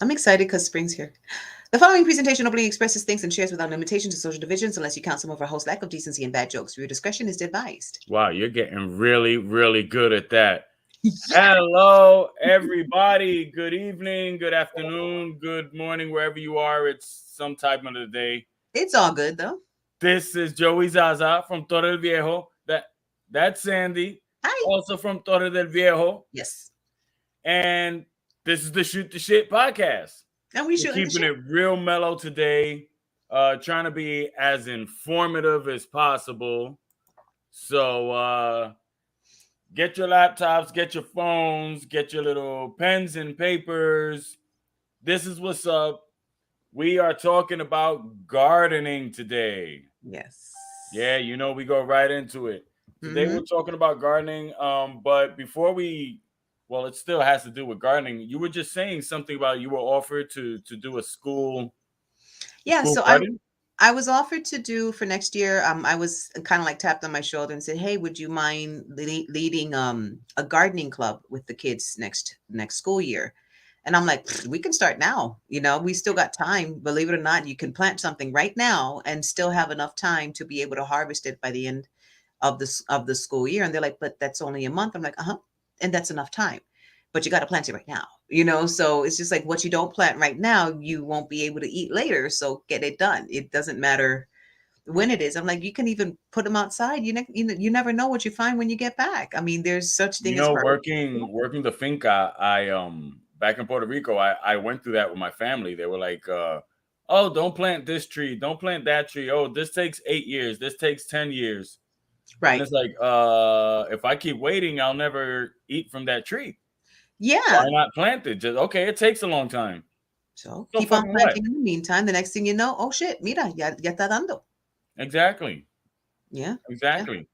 I'm excited because spring's here. The following presentation openly expresses things and shares without limitation to social divisions unless you count some of our hosts' lack of decency and bad jokes. Your discretion is advised. Wow, you're getting really, really good at that. Yeah. Hello, everybody. Good evening, good afternoon, good morning, wherever you are. It's some time of the day. It's all good though. This is Joey Zaza from Torre del Viejo. That's Sandy, Hi. also from Torre del Viejo. Yes. And this is the Shoot the Shit podcast. And we We're shooting the keeping shit. it real mellow today, trying to be as informative as possible. So get your laptops, get your phones, get your little pens and papers. This is what's up. We are talking about gardening today. Yes. Yeah, we go right into it. Today Mm-hmm. we're talking about gardening. But before well, it still has to do with gardening. You were just saying something about you were offered to do a Yeah. school So garden. I was offered to do for next year. I was kind of like tapped on my shoulder and said, "Hey, would you mind leading a gardening club with the kids next school year?" And I'm like, "We can start now. We still got time. Believe it or not, you can plant something right now and still have enough time to be able to harvest it by the end of the school year." And they're like, "But that's only a month." I'm like, "Uh huh," and that's enough time. But you got to plant it right now. So it's just like what you don't plant right now, you won't be able to eat later. So get it done. It doesn't matter when it is. I'm like, you can even put them outside. You never know what you find when you get back. I mean, there's such thing as herbs. Working the finca, I back in Puerto Rico, I went through that with my family. They were like, oh, don't plant this tree, don't plant that tree. Oh, this takes 8 years, this takes 10 years. And Right. it's like, if I keep waiting, I'll never eat from that tree. Why Yeah. not plant it? Just okay, it takes a long time. So So keep on fucking what? planting in the meantime. The next thing you know, oh shit, mira, ya está dando. Exactly. Yeah. Yeah. Exactly.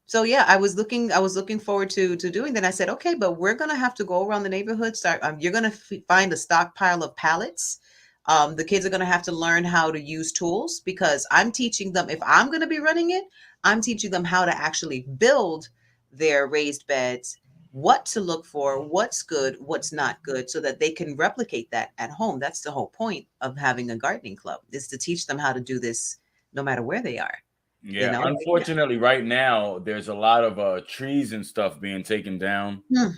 So yeah, I was looking forward to doing that. I said, okay, but we're gonna have to go around the neighborhood. Start. You're gonna find a stockpile of pallets. The kids are gonna have to learn how to use tools because I'm teaching them. If I'm gonna be running it, I'm teaching them how to actually build their raised beds, what to look for, what's good, what's not good, so that they can replicate that at home. That's the whole point of having a gardening club is to teach them how to do this no matter where they are. You Yeah. know. Unfortunately, right now there's a lot of trees and stuff being taken down. Hmm.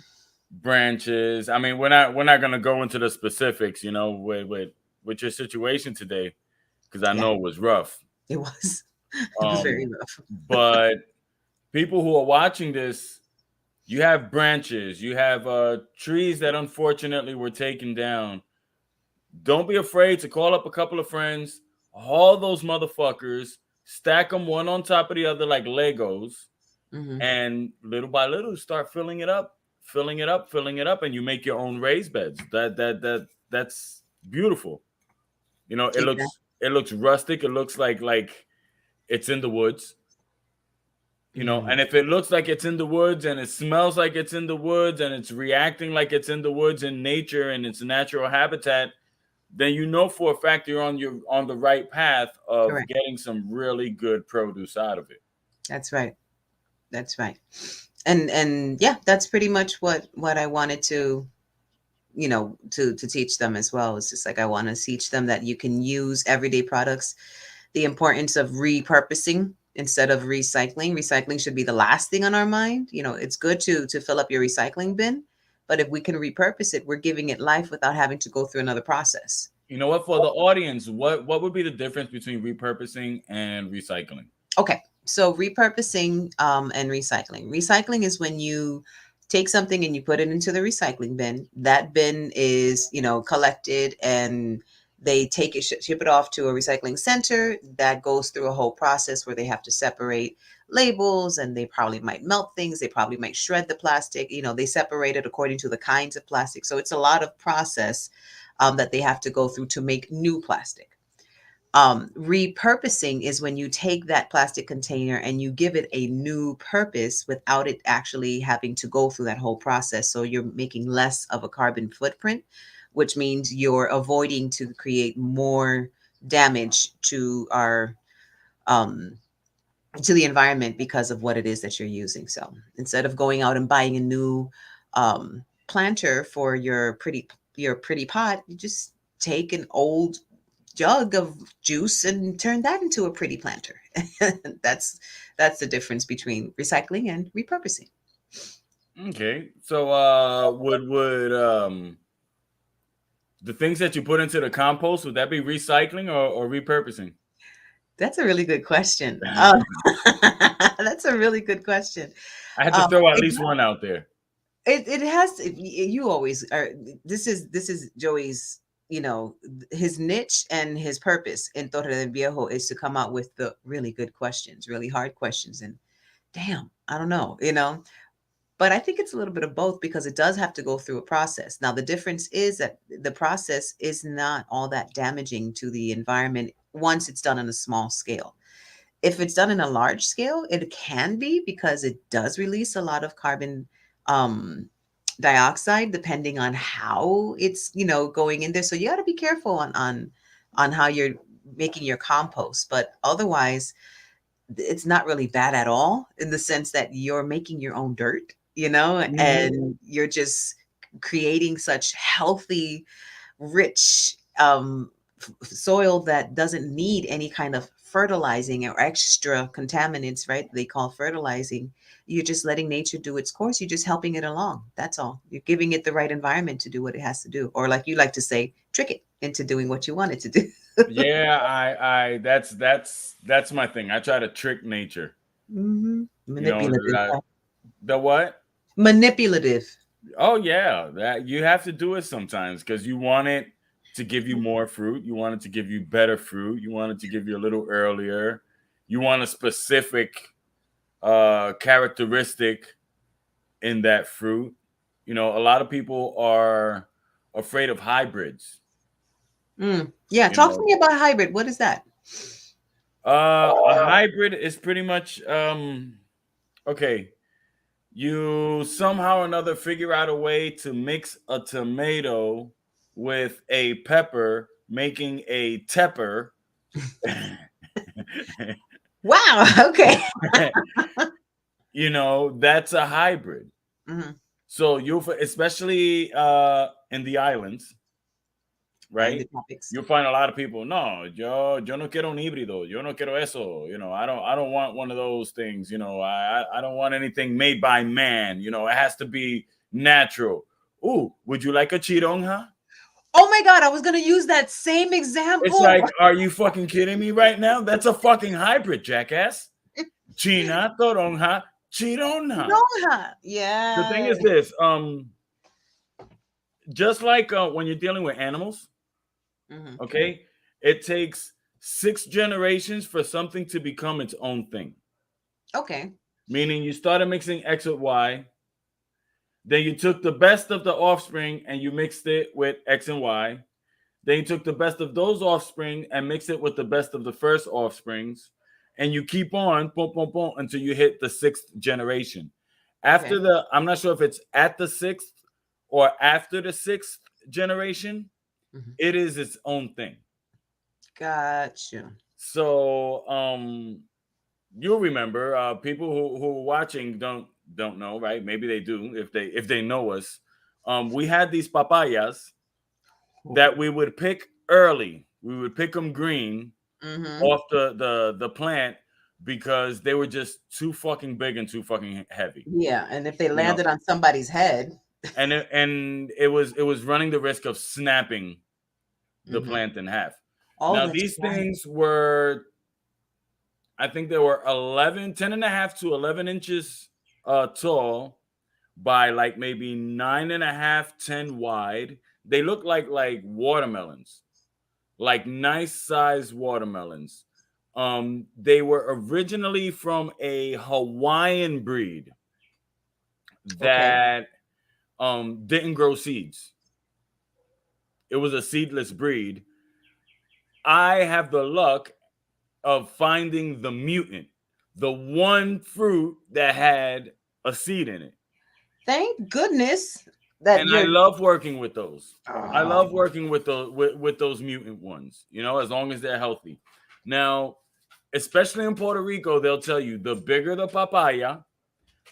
Branches. I mean, we're not gonna go into the specifics, with your situation today, because I Yeah. know it was rough. It was. It was very Um, rough. but people who are watching this, you have branches, you have trees that unfortunately were taken down. Don't be afraid to call up a couple of friends, haul those motherfuckers, stack them one on top of the other like Legos, Hmm. and little by little start filling it up, filling it up, filling it up, and you make your own raised beds. That's beautiful. It Exactly. looks rustic. It looks like it's in the woods. Hmm. And if it looks like it's in the woods and it smells like it's in the woods and it's reacting like it's in the woods in nature and its natural habitat, then you know for a fact you're on the right path of Correct. getting some really good produce out of it. That's right. That's right. And yeah, that's pretty much what I wanted to teach them as well. It's just like I want to teach them that you can use everyday products, the importance of repurposing instead of recycling. Recycling should be the last thing on our mind. It's good to fill up your recycling bin, but if we can repurpose it, we're giving it life without having to go through another process. You know what? For the audience, what would be the difference between repurposing and recycling? Okay, so repurposing and recycling. Recycling is when you take something and you put it into the recycling bin. That bin is, collected and they take it, ship it off to a recycling center that goes through a whole process where they have to separate labels and they probably might melt things. They probably might shred the plastic. They separate it according to the kinds of plastic. So it's a lot of process that they have to go through to make new plastic. Repurposing is when you take that plastic container and you give it a new purpose without it actually having to go through that whole process. So you're making less of a carbon footprint, which means you're avoiding to create more damage um, to the environment because of what it is that you're using. So instead of going out and buying a new planter for your pretty your pretty pot, you just take an old jug of juice and turn that into a pretty planter. that's that's the difference between recycling and repurposing. Okay. So would the things that you put into the compost, would that be recycling or repurposing? That's a really good question. I That's a really good question. had to throw at It, least one out there. it has to, you always are. This is Joey's, you know, his niche and his purpose in Torre del Viejo is to come out with the really good questions, really hard questions. And damn, I don't know, you know, but I think it's a little bit of both because it does have to go through a process. Now, the difference is that the process is not all that damaging to the environment once it's done on a small scale. If it's done in a large scale, it can be because it does release a lot of carbon um, dioxide, depending on how it's, you know, going in there. So you got to be careful on how you're making your compost. But otherwise, it's not really bad at all in the sense that you're making your own dirt, you know, Mhm. and you're just creating such healthy, rich soil that doesn't need any kind of fertilizing or extra contaminants, right? They call fertilizing. You're just letting nature do its course. You're just helping it along. That's all. You're giving it the right environment to do what it has to do. Or like you like to say, trick it into doing what you want it to do. Yeah, I that's my thing. I try to trick nature. You know, Manipulative. the what? Manipulative. Oh yeah, that you have to do it sometimes because you want it to give you more fruit. You want it to give you better fruit. You want it to give you a little earlier. You want a specific characteristic in that fruit. You know, a lot of people are afraid of hybrids. Yeah, You talk to know, me about hybrid. What is that? a hybrid is pretty much okay. You somehow or another figure out a way to mix a tomato with a pepper, making a tepper. Wow. Okay. You know, that's a hybrid. Hmm. So you'll, especially in the islands, And right? the topics. You'll find a lot of people. No, yo no quiero un híbrido. Yo no quiero eso. You know, I don't want one of those things. You know, I don't want anything made by man. You know, it has to be natural. Ooh, would you like a chironja? Oh my God, I was gonna use that same It's example. like, are you fucking kidding me right now? That's a fucking hybrid, jackass. China toronja, chironja. Roja. The thing Yeah. is this, just like when you're dealing with animals, Hmm. okay, it takes 6 generations for something to become its own thing. Okay. Meaning you started mixing X with Y, then you took the best of the offspring and you mixed it with X and Y. Then you took the best of those offspring and mixed it with the best of the first offsprings. And you keep on, boom, boom, boom, until you hit the 6th generation. Okay. After the, I'm not sure if it's at the 6th or after the 6th generation, Hmm. it is its own thing. Got you. So you'll remember, people who are watching don't know, right? Maybe they do if they know us. We had these papayas that we would pick early. We would pick them green Hmm. off the plant because they were just too fucking big and too fucking heavy, Yeah, and if they you know. landed on somebody's head. And it was running the risk of snapping the Hmm. plant in half. Oh, Now that's these right. things were, I think they were 10 and a half to 11 inches tall by like maybe 9.5, 10 wide. They look like watermelons, like nice sized watermelons. They were originally from a Hawaiian breed Okay. that didn't grow seeds. It was a seedless breed. I have the luck of finding the mutant, the one fruit that had a seed in it. Thank goodness that And I you're. love working with those. I Oh, love working with with those mutant ones, you know, as long as they're healthy. Now, especially in Puerto Rico, they'll tell you the bigger the papaya,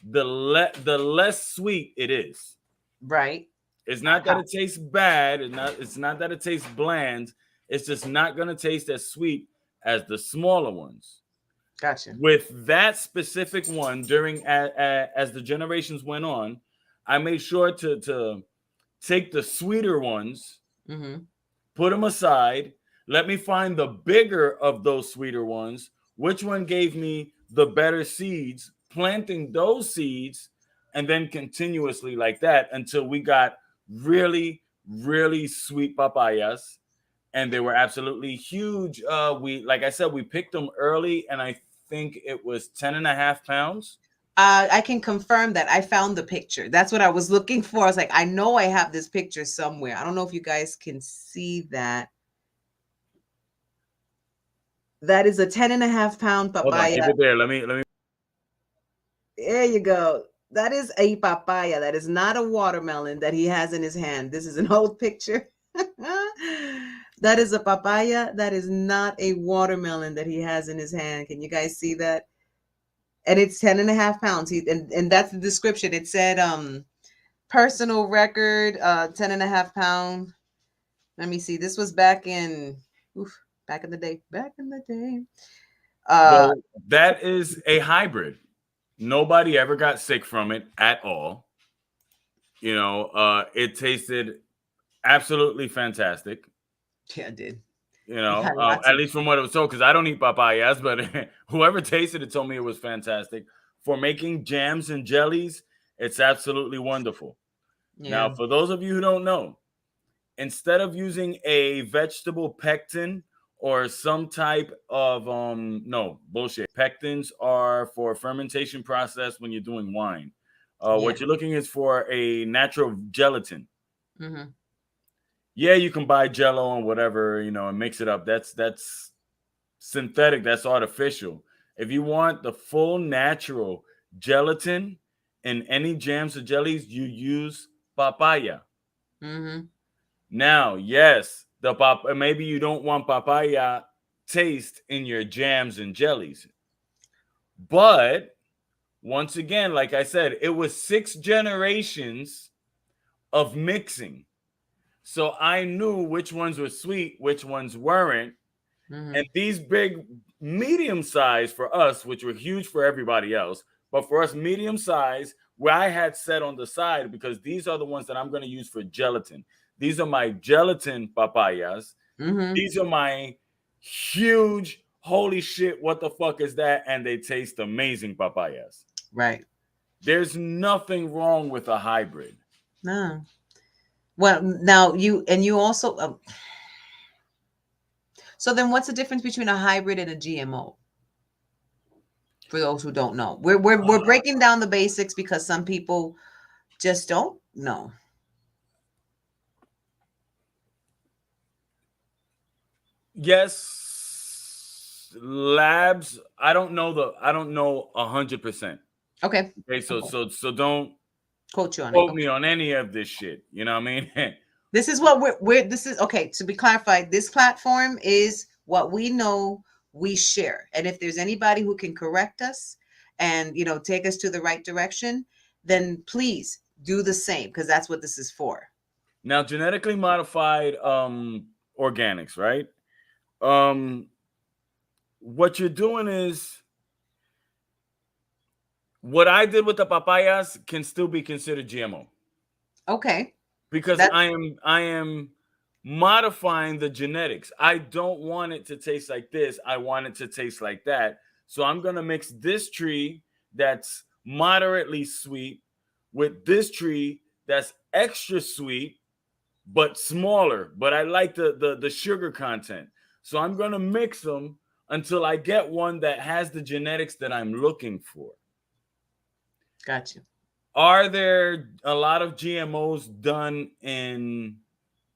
the less sweet it is. right. It's not that How? it tastes bad. It's not that it tastes bland. It's just not gonna taste as sweet as the smaller ones. Gotcha. With that specific one, as the generations went on, I made sure to take the sweeter ones, Mm-hmm. put them aside. Let me find the bigger of those sweeter ones. Which one gave me the better seeds? Planting those seeds, and then continuously like that until we got really, really sweet papayas, and they were absolutely huge. We, like I said, we picked them early, and I think it was 10.5 pounds. I can confirm that I found the picture. That's what I was looking for. I was like, I know I have this picture somewhere. I don't know if you guys can see that. That is a 10.5 pound Hold on, keep papaya. it there. Let me. There you go. That is a papaya. That is not a watermelon that he has in his hand. This is an old picture. That is a papaya. That is not a watermelon that he has in his hand. Can you guys see that? And it's 10.5 pounds. And that's the description. It said personal record, 10.5 pound. Let me see. This was back in the day. Back in the day. Uh Well, that is a hybrid. Nobody ever got sick from it at all. It tasted absolutely fantastic. yeah, I did. You We've know, had lots at of least from what it was told, because I don't eat papayas, but whoever tasted it told me it was fantastic. For making jams and jellies, it's absolutely wonderful. Now, yeah. for those of you who don't know, instead of using a vegetable pectin or some type of no bullshit, pectins are for fermentation process when you're doing wine. Yeah. What you're looking is for a natural gelatin. Mm-hmm. Yeah, you can buy Jello and whatever, and mix it up. That's synthetic. That's artificial. If you want the full natural gelatin in any jams or jellies, you use papaya. Mm-hmm. Now, yes, maybe you don't want papaya taste in your jams and jellies, but once again, like I said, it was 6 generations of mixing. So I knew which ones were sweet, which ones weren't. Mm-hmm. And these big, medium size for us, which were huge for everybody else, but for us, medium size, where I had set on the side, because these are the ones that I'm going to use for gelatin. These are my gelatin papayas. Mm-hmm. These are my huge, holy shit, what the fuck is that? And they taste amazing papayas. Right. There's nothing wrong with a hybrid. No. Well, now you also so then what's the difference between a hybrid and a GMO? For those who don't know. We're breaking down the basics because some people just don't know. Yes, labs. I don't know 100%. Okay. Okay, so Okay. so so don't Quote you on it. quote me Okay. on any of this shit. You know what I mean? This is what we're this is okay. To be clarified, this platform is what we know we share. And if there's anybody who can correct us and take us to the right direction, then please do the same because that's what this is for. Now, genetically modified organics, right? Um, what you're doing is what I did with the papayas can still be considered GMO Okay. because That I am modifying the genetics. I don't want it to taste like this. I want it to taste like that. So I'm gonna mix this tree that's moderately sweet with this tree that's extra sweet but smaller. But I like the sugar content. So I'm gonna mix them until I get one that has the genetics that I'm looking for. got you. Are there a lot of GMOs done in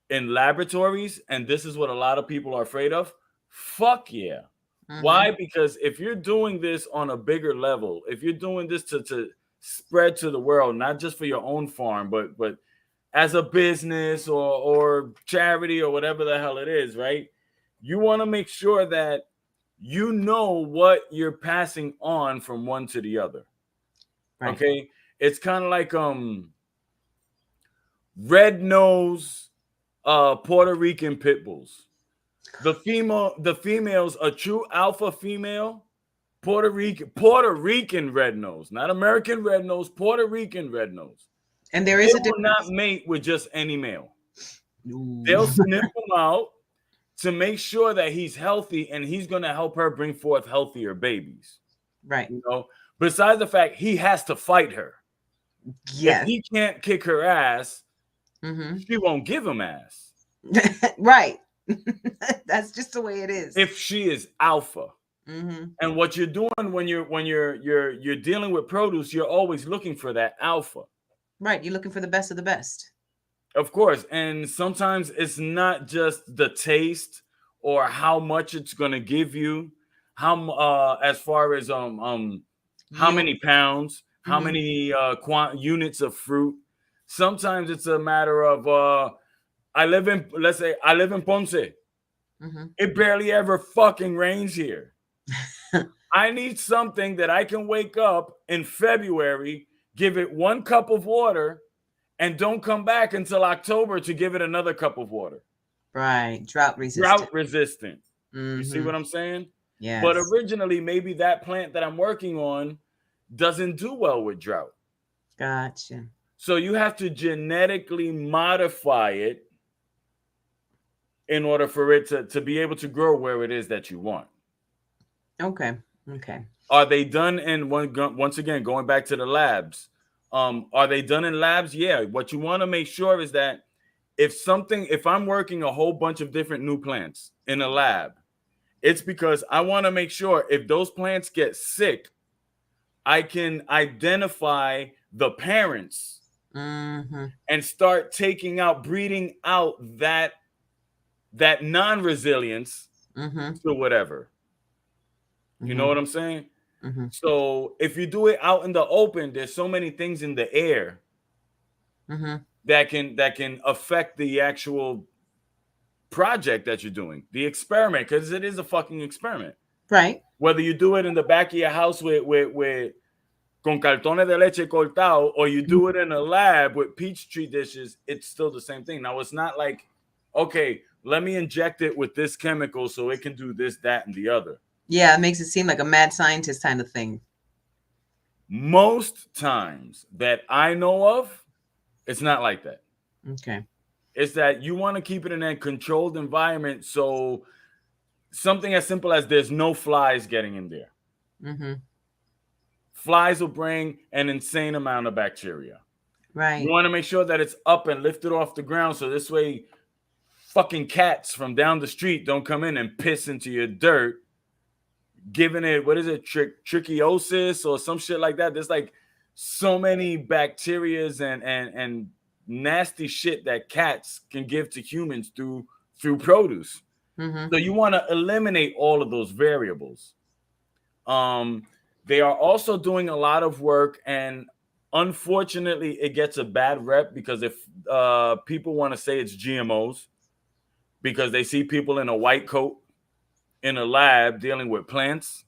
laboratories? And this is what a lot of people are afraid of. Fuck yeah. Mm-hmm. Why? Because if you're doing this on a bigger level, if you're doing this to spread to the world, not just for your own farm, but as a business or charity or whatever the hell it is, right? You want to make sure that you know what you're passing on from one to the other. Right. Okay? It's kind of like red nose Puerto Rican pit bulls. The females, a true alpha female, Puerto Rican red nose, not American red nose, Puerto Rican red nose. And there They is a will not difference. mate with just any male. Ooh. They'll sniff him out to make sure that he's healthy and he's going to help her bring forth healthier babies. Right. You know, besides the fact he has to fight her. If Yes. he can't kick her ass, Mm-hmm. she won't give him ass. Right. That's just the way it is. If she is alpha. Mm-hmm. And what you're doing when you're dealing with produce, you're always looking for that alpha. Right. You're looking for the best of the best. Of course, and sometimes it's not just the taste or how much it's going to give you, how as far as how You. many pounds, how Mm-hmm. many units of fruit. Sometimes it's a matter of let's say I live in Ponce. Mm-hmm. It barely ever fucking rains here. I need something that I can wake up in February, give it 1 cup of water, and don't come back until October to give it another cup of water. Right. Drought resistant. Drought resistant. You see Mm-hmm. what I'm saying? But Yes. originally, maybe that plant that I'm working on doesn't do well with drought. Gotcha. So you have to genetically modify it in order for it to be able to grow where it is that you want. Okay. Okay. Are they done in once again going back to the labs? Are they done in labs? Yeah. What you want to make sure is that if I'm working a whole bunch of different new plants in a lab, it's because I want to make sure if those plants get sick, I can identify the parents Mm-hmm. and start breeding out that non-resilience Mm-hmm. to whatever. You know Mm-hmm. what I'm saying? Mm-hmm. So if you do it out in the open, there's so many things in the air Mm-hmm. that can affect the actual project that you're doing, the experiment, because it is a fucking experiment. Right. Whether you do it in the back of your house with con cartones de leche cortado, or you do it in a lab with peach tree dishes, it's still the same thing. Now it's not like, okay, let me inject it with this chemical so it can do this, that, and the other. Yeah, it makes it seem like a mad scientist kind of thing. Most times that I know of, it's not like that. Okay. It's that you want to keep it in a controlled environment. So something as simple as there's no flies getting in there. Mm-hmm. Flies will bring an insane amount of bacteria. You Right. want to make sure that it's up and lifted off the ground. So this way, fucking cats from down the street don't come in and piss into your dirt, giving it, what is it, trichiosis or some shit like that. There's like so many bacterias and nasty shit that cats can give to humans through produce. Mm-hmm. So you want to eliminate all of those variables. They are also doing a lot of work, and unfortunately, it gets a bad rep because if people want to say it's GMOs, because they see people in a white coat in a lab dealing with plants.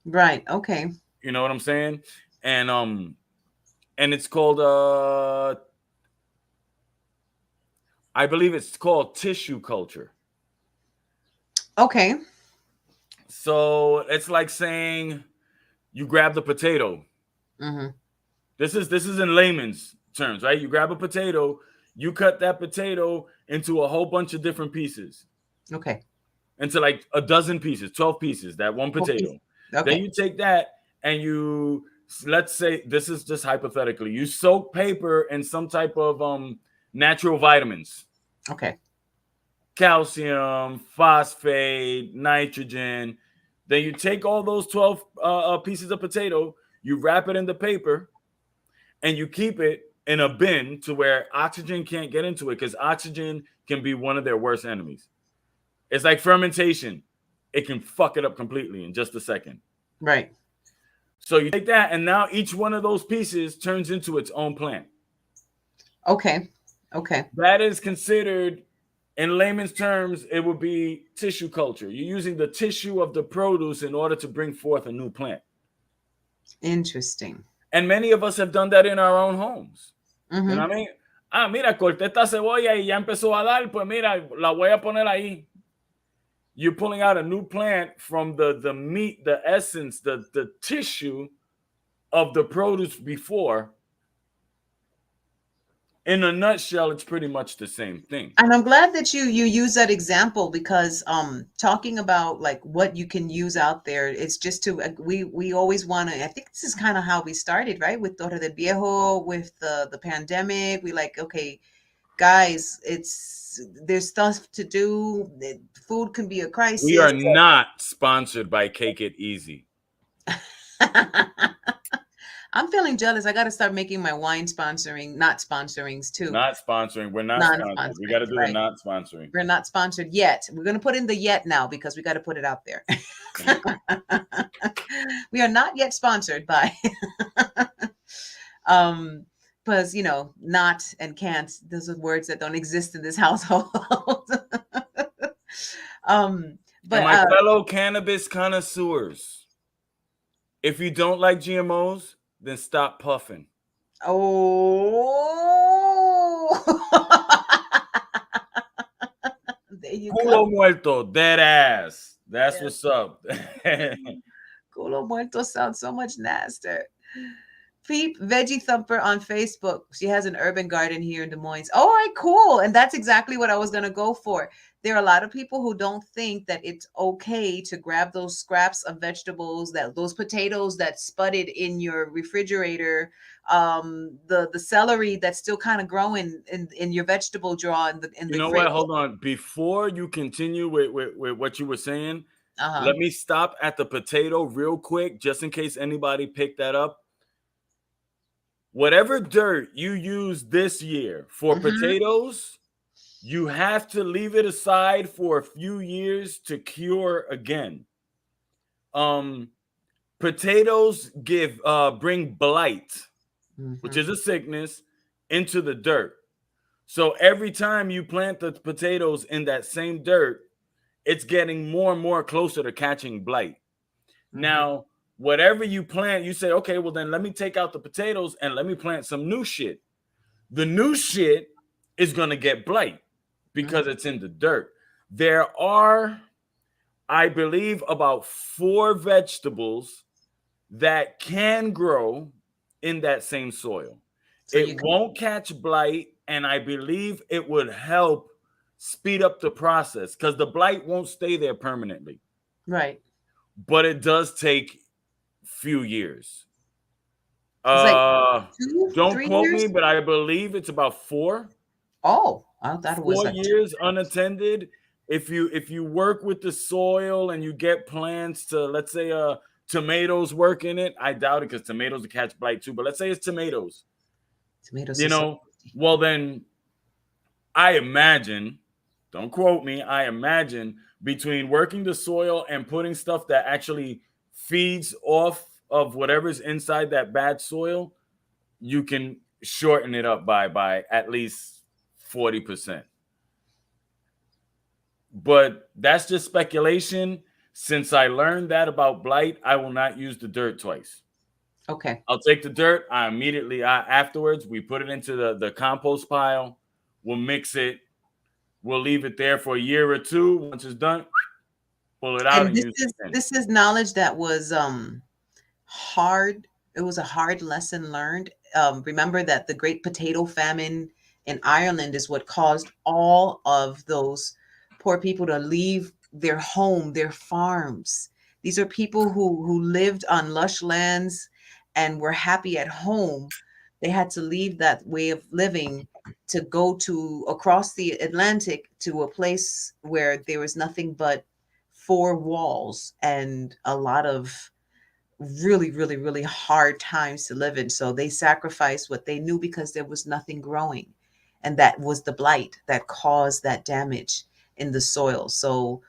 Right. Okay. You know what I'm saying? And it's called I believe it's called tissue culture. Okay. So it's like saying you grab the potato. Mm-hmm. This is in layman's terms, right? You grab a potato, you cut that potato into a whole bunch of different pieces, Okay. into like a dozen pieces, 12 pieces, that one potato. Then Okay. you take that and let's say, this is just hypothetically, you soak paper in some type of natural vitamins, Okay. calcium, phosphate, nitrogen. Then you take all those 12 pieces of potato, you wrap it in the paper, and you keep it in a bin to where oxygen can't get into it, because oxygen can be one of their worst enemies. It's like fermentation. It can fuck it up completely in just a second. Right. So you take that, and now each one of those pieces turns into its own plant. Okay. Okay. That is considered, in layman's terms, it would be tissue culture. You're using the tissue of the produce in order to bring forth a new plant. Interesting. And many of us have done that in our own homes. You Mm-hmm. know what I mean? Ah, mira, corté esta cebolla y ya empezó a dar, pues mira, la voy a poner ahí. You're pulling out a new plant from the meat, the essence, the tissue of the produce before. In a nutshell, it's pretty much the same thing. And I'm glad that you use that example because talking about like what you can use out there, it's just to we always want to. I think this is kind of how we started, right? With Torre del Viejo, with the pandemic. We like, okay, guys, it's there's stuff to do. Food can be a We crisis. are not sponsored by Cake It Easy. I'm feeling jealous. I got to start making my wine sponsoring, not sponsorings too. Not sponsoring. We're not sponsored. We got to Non-sponsoring, do the right? not sponsoring. We're not sponsored yet. We're going to put in the yet now because we got to put it out there. We are not yet sponsored by um because not and can't, those are words that don't exist in this household. um And but my fellow cannabis connoisseurs, if you don't like GMOs, then stop puffing. oh there you go. Culo muerto, dead ass. That's Yes. what's up. Culo muerto sounds so much nastier. Peep Veggie Thumper on Facebook. She has an urban garden here in Des Moines. All right, cool. And that's exactly what I was going to go for. There are a lot of people who don't think that it's okay to grab those scraps of vegetables, that those potatoes that spudded in your refrigerator, the celery that's still kind of growing in your vegetable drawer in You the know fridge. what? Hold on. Before you continue with what you were saying, Uh-huh. let me stop at the potato real quick, just in case anybody picked that up. Whatever dirt you use this year for Hmm. potatoes, you have to leave it aside for a few years to cure again. Um, Potatoes give bring blight, which Hmm. is a sickness, into the dirt. So every time you plant the potatoes in that same dirt, it's getting more and more closer to catching blight. Hmm. Now, whatever you plant, you say, okay, well, then let me take out the potatoes and let me plant some new shit. The new shit is going to get blight because Hmm. it's in the dirt. There are, I believe, about 4 vegetables that can grow in that same soil. So It you can, won't catch blight, and I believe it would help speed up the process because the blight won't stay there permanently, right. but it does take few years. It's like Uh, two, don't three quote me, years. but I believe it's about Oh, I thought it was four like 2 years. years unattended. If you work with the soil and you get plants to, let's say, tomatoes work in it, I doubt it because tomatoes will catch blight too. But let's say it's tomatoes, Tomatoes you are so know. tasty. Well, then I imagine, don't quote me, I imagine between working the soil and putting stuff that actually feeds off of whatever's inside that bad soil, you can shorten it up by at least 40%. But that's just speculation. Since I learned that about blight, I will not use the dirt twice. Okay. I'll take the dirt. I immediately afterwards we put it into the compost pile. We'll mix it. We'll leave it there for a year or two. Once it's done, pull it out And and this use is it again. this is knowledge that was hard. It was a hard lesson learned. Remember that the Great Potato Famine in Ireland is what caused all of those poor people to leave their home, their farms. These are people who lived on lush lands and were happy at home. They had to leave that way of living to go to across the Atlantic to a place where there was nothing but four walls and a lot of really, really, really hard times to live in. So they sacrificed what they knew because there was nothing growing. And that was the blight that caused that damage in the soil. So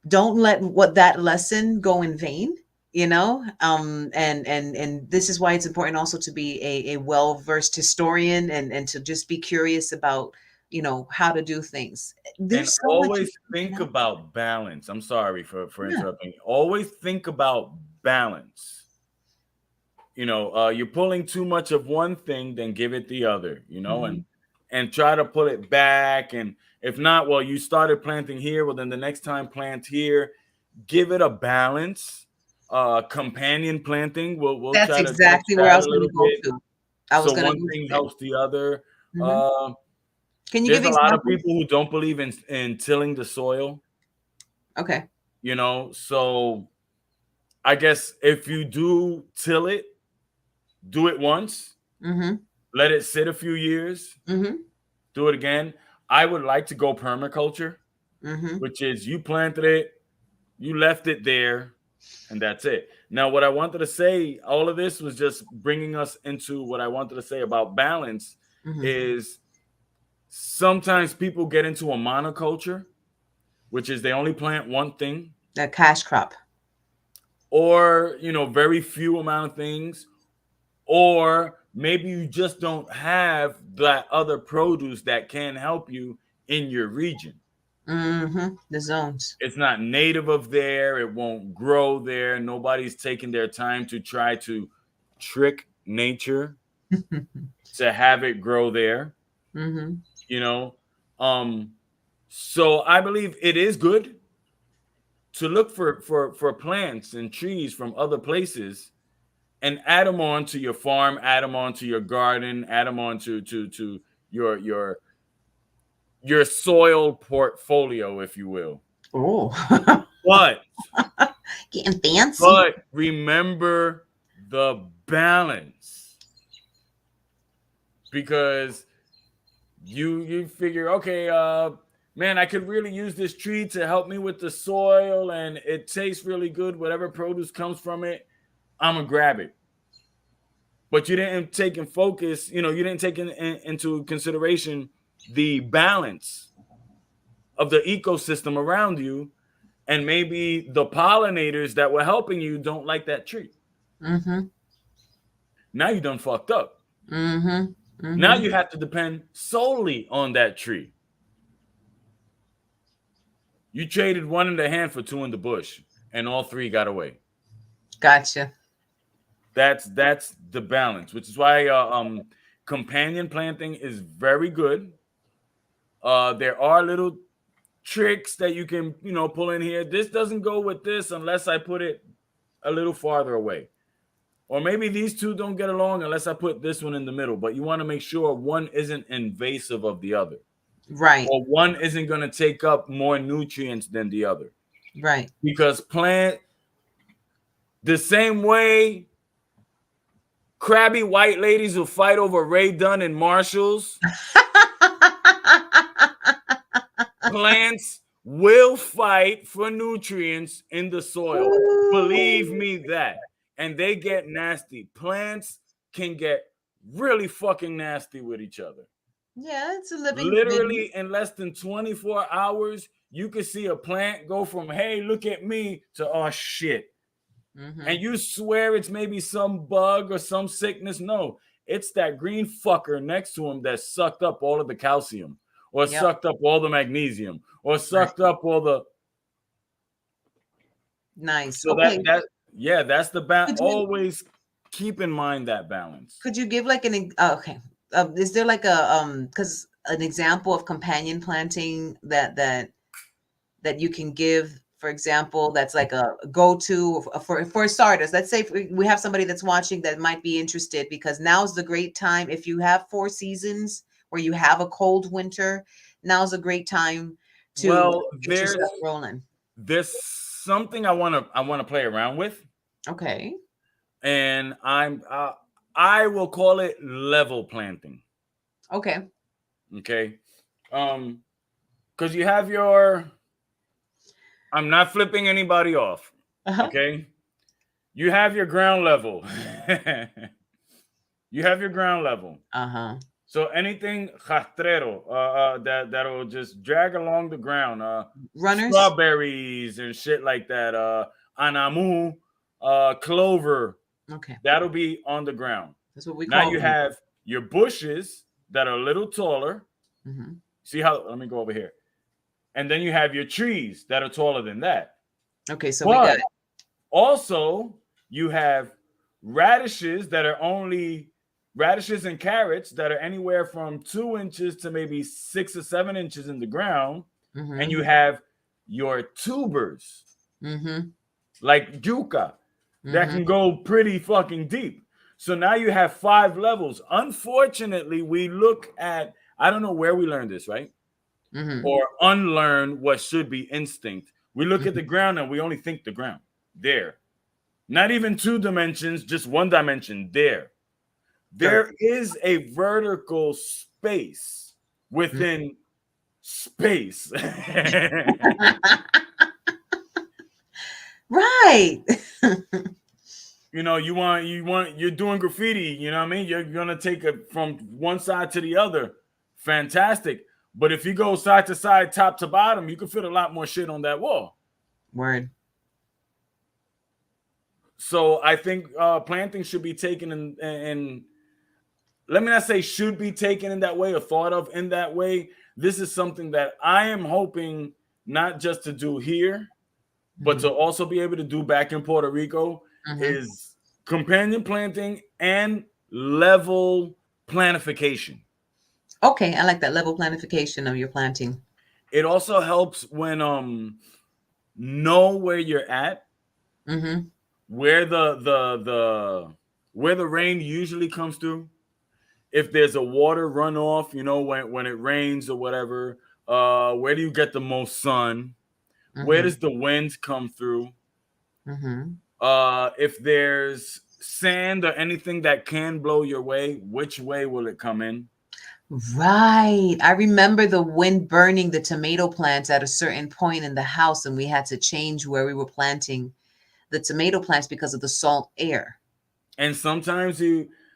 don't let what that lesson go in vain, and this is why it's important also to be a well-versed historian and to just be curious about, how to do things. And There's so much always think information out about balance. I'm sorry for there. interrupting. Always think about balance. You're pulling too much of one thing, then give it the other. Yeah. Hmm. and try to pull it back. And if not, well, you started planting here, well, then the next time plant here. Give it a balance. Companion planting. We'll That's try to touch exactly where I that a was going to little go bit. to. I was So going to one go thing there. helps the other. Hmm. Uh, Can you give there's a lot of examples? people who don't believe in tilling the soil, Okay. so I guess if you do till it, do it once, Mm-hmm. let it sit a few years, Mm-hmm. do it again. I would like to go permaculture, Mm-hmm. which is you planted it, you left it there, and that's it. Now, what I wanted to say, all of this was just bringing us into what I wanted to say about balance Mm-hmm. is sometimes people get into a monoculture, which is they only plant one thing, A cash crop. or very few amount of things, or maybe you just don't have that other produce that can help you in your region. Mm-hmm. The zones. It's not native of there, it won't grow there, nobody's taking their time to try to trick nature to have it grow there, Mm-hmm. you know um so I believe it is good to look for plants and trees from other places and add them on to your farm, add them on to your garden, add them on to your soil portfolio, if you will. Oh, But getting fancy. but remember the balance, because you figure, okay, man, I could really use this tree to help me with the soil, and it tastes really good. Whatever produce comes from it, I'm gonna grab it. But you didn't take in focus, you didn't take into consideration the balance of the ecosystem around you, and maybe the pollinators that were helping you don't like that tree. Mm-hmm. Now you done fucked up. Mm-hmm. Now Mm-hmm. you have to depend solely on that tree. You traded one in the hand for two in the bush, and all three got away. Gotcha. That's the balance, which is why companion planting is very good. There are little tricks that you can pull in here. This doesn't go with this unless I put it a little farther away, or maybe these two don't get along unless I put this one in the middle. But you want to make sure one isn't invasive of the other, Right. or one isn't going to take up more nutrients than the other, Right. because plant the same way crabby white ladies will fight over Ray Dunn and Marshalls, plants will fight for nutrients in the soil. Believe Ooh. me that. And they get nasty. Plants can get really fucking nasty with each other. Yeah, it's a living thing. Literally in less than 24 hours, you could see a plant go from, hey, look at me, to, oh shit. Mm-hmm. And you swear it's maybe some bug or some sickness. No, it's that green fucker next to him that sucked up all of the calcium, or Yep. sucked up all the magnesium, or Right. sucked up all the. Nice. So Okay. yeah, that's the balance. Could you Always keep in mind that balance. could you give like okay. Is there like a because an example of companion planting that you can give, for example, that's like a go-to for starters? Let's say if we have somebody that's watching that might be interested, because now's the great time. If you have 4 seasons where you have a cold winter, now's a great time to Well, get your there's stuff rolling. there's something I want to play around with, Okay. and I will call it level planting. Okay. Okay, because you have your. I'm not flipping anybody off. Uh-huh. Okay, you have your ground level. You have your ground level. Uh-huh. So anything rastrero, that'll just drag along the ground, Runners. strawberries and shit like that, anamu, clover, Okay. that'll be on the ground. That's what we Now call you them. have your bushes that are a little taller. Hmm. See how? Let me go over here. And then you have your trees that are taller than that. Okay, so we got But also, you have radishes that are only radishes and carrots that are anywhere from 2 inches to maybe 6 or 7 inches in the ground, and Mm-hmm. you have your tubers Mm-hmm. like yuca that Mm-hmm. can go pretty fucking deep. So now you have 5 levels. Unfortunately, we look at, I don't know where we learned this, right? Mm-hmm. Or unlearn what should be instinct. We look at the ground and we only think the ground. There. Not even 2 dimensions, just 1 dimension. There. Sure. There is a vertical space within space. Right. You're doing graffiti, you know what I mean? You're gonna take it from one side to the other. Fantastic. But if you go side to side, top to bottom, you can fit a lot more shit on that wall. Word. So I think planting should be taken in, let me not say should be taken in that way or thought of in that way. This is something that I am hoping not just to do here, but Mm-hmm. to also be able to do back in Puerto Rico, Mm-hmm. is companion planting and level planification. Okay, I like that level planification of your planting. It also helps when know where you're at, Mm-hmm. where the where the rain usually comes through. If there's a water runoff, when it rains or whatever, where do you get the most sun? Where Mm-hmm. does the wind come through? Mm-hmm. If there's sand or anything that can blow your way, which way will it come in? Right. I remember the wind burning the tomato plants at a certain point in the house, and we had to change where we were planting the tomato plants because of the salt air. And sometimes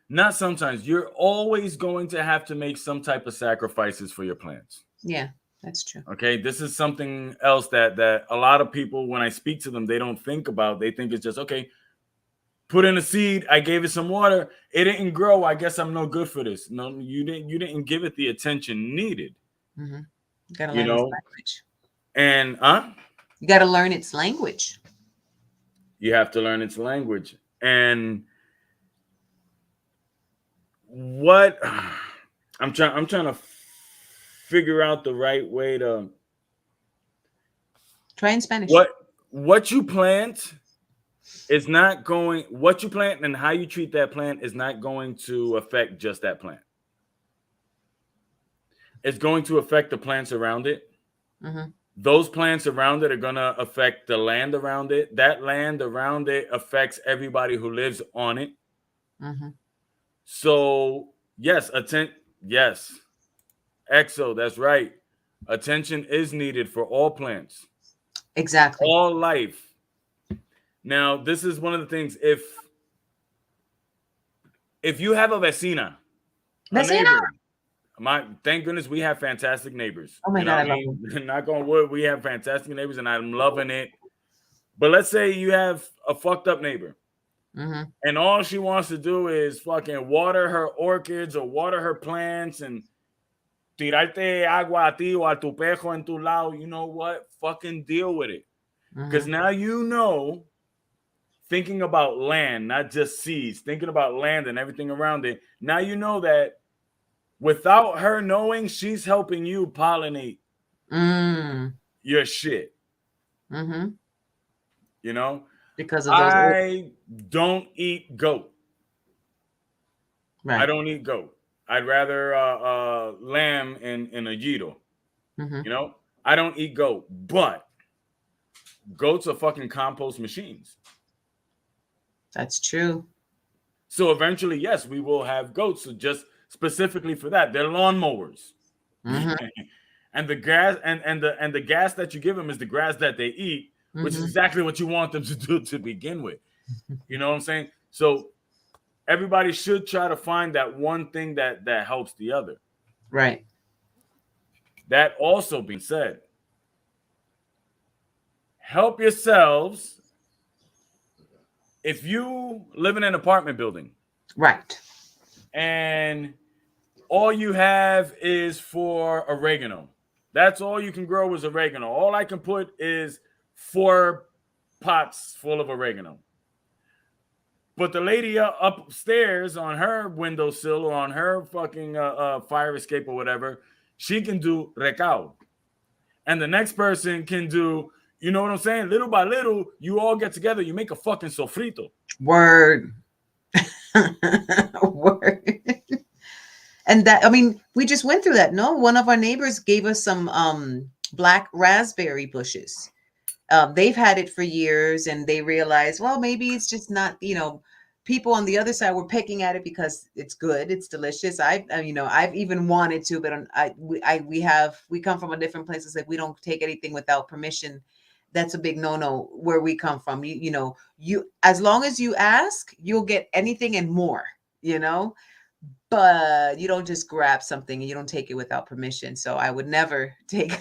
not sometimes, you're always going to have to make some type of sacrifices for your plants. Yeah, that's true. Okay, this is something else that a lot of people, when I speak to them, they don't think about. They think it's just okay. Put in a seed. I gave it some water. It didn't grow. I guess I'm no good for this. No, you didn't. You didn't give it the attention needed. Mm-hmm. You got to You learn its know, language. and You got to learn its language. you have to learn its language. And what I'm trying to figure out the right way to Try in Spanish. what what you plant is not going what you plant and how you treat that plant is not going to affect just that plant. It's going to affect the plants around it. Mm-hmm. Those plants around it are going to affect the land around it. That land around it affects everybody who lives on it. Mm-hmm. So, yes, exo, that's right. Attention is needed for all plants, Exactly. all life. Now, this is one of the things. If you have a vecina, a Vecina. neighbor, thank goodness we have fantastic neighbors. Oh my You know God, I what I love them. mean? Knock on wood, we have fantastic neighbors, and I'm loving it. But let's say you have a fucked up neighbor, Mm-hmm. and all she wants to do is fucking water her orchids or water her plants and tirarte agua a ti o a tu pejo en tu lado. You know what? Fucking deal with it. Because Mm-hmm. now thinking about land, not just seeds, thinking about land and everything around it. Now you know that without her knowing, she's helping you pollinate Mm. your shit. Mm-hmm. You know, Because of those. I don't eat goat. I Right. don't eat goat. I'd rather lamb in a gyro. Mm-hmm. You know, I don't eat goat, but goats are fucking compost machines. That's true. So eventually, yes, we will have goats. So just specifically for that, they're lawnmowers. Mm-hmm. And the grass and the gas that you give them is the grass that they eat, which is Mm-hmm. exactly what you want them to do to begin with. You know what I'm saying? So everybody should try to find that one thing that helps the other. Right. That also being said, help yourselves. If you live in an apartment building Right. and all you have is for oregano, that's all you can grow is oregano. All I can put is 4 pots full of oregano. But the lady upstairs on her windowsill or on her fucking fire escape or whatever, she can do recao. And the next person can do, you know what I'm saying? Little by little, you all get together, you make a fucking sofrito. Word. Word. And that, I mean, we just went through that. No, one of our neighbors gave us some black raspberry bushes. They've had it for years, and they realized, well, maybe it's just not, people on the other side were picking at it because it's good, it's delicious. I've even wanted to, but we come from a different place. It's like we don't take anything without permission. That's a big no-no where we come from. You as long as you ask, you'll get anything and more. You know, but you don't just grab something and you don't take it without permission. So I would never take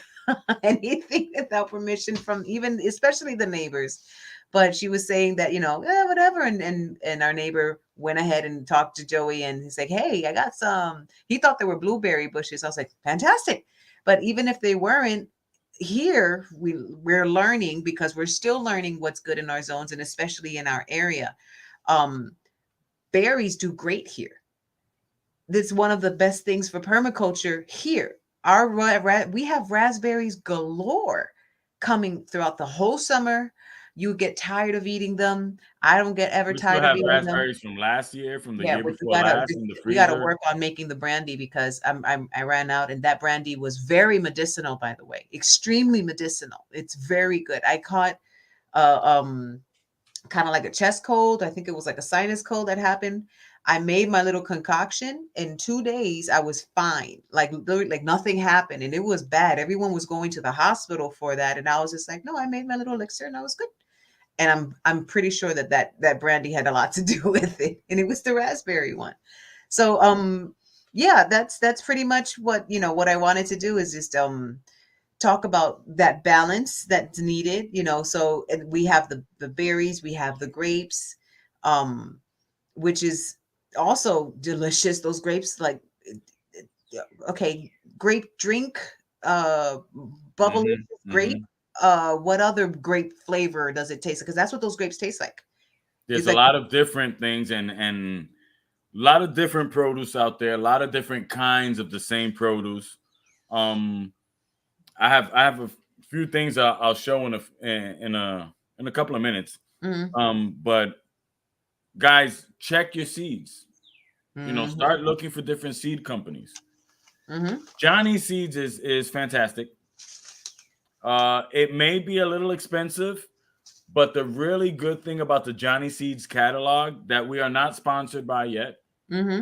anything without permission from even, especially the neighbors. But she was saying that, whatever. And our neighbor went ahead and talked to Joey, and he's like, hey, I got some. He thought they were blueberry bushes. I was like, fantastic. But even if they weren't, here we're learning, because we're still learning what's good in our zones, and especially in our area. Um, Berries do great here. That's one of the best things for permaculture here. We have raspberries galore coming throughout the whole summer. You get tired of eating them. I don't get ever We still tired of have eating them. raspberries from last year, from the Yeah, year but before last in the we gotta freezer. work on making the brandy, because I ran out, and that brandy was very medicinal, by the way, extremely medicinal. It's very good. I caught uh, um kind of like a chest cold. I think it was like a sinus cold that happened. I made my little concoction. In 2 days, I was fine. Like literally, like nothing happened, and it was bad. Everyone was going to the hospital for that, and I was just like, no, I made my little elixir, and I was good. And I'm pretty sure that brandy had a lot to do with it, and it was the raspberry one. So yeah, that's pretty much what I wanted to do, is just talk about that balance that's needed, so and we have the berries, we have the grapes, um which is also delicious. Those grapes, like, okay, grape drink, uh bubble Hmm. grape. Hmm. What other grape flavor does it taste? Because that's what those grapes taste like. There's It's a like, lot of different things, and a lot of different produce out there, a lot of different kinds of the same produce. Um, I have a few things I'll show in a couple of minutes. mm-hmm, But guys, check your seeds. mm-hmm, Start looking for different seed companies. mm-hmm, Johnny Seeds is fantastic. It may be a little expensive, but the really good thing about the Johnny Seeds catalog that we are not sponsored by yet. mm-hmm.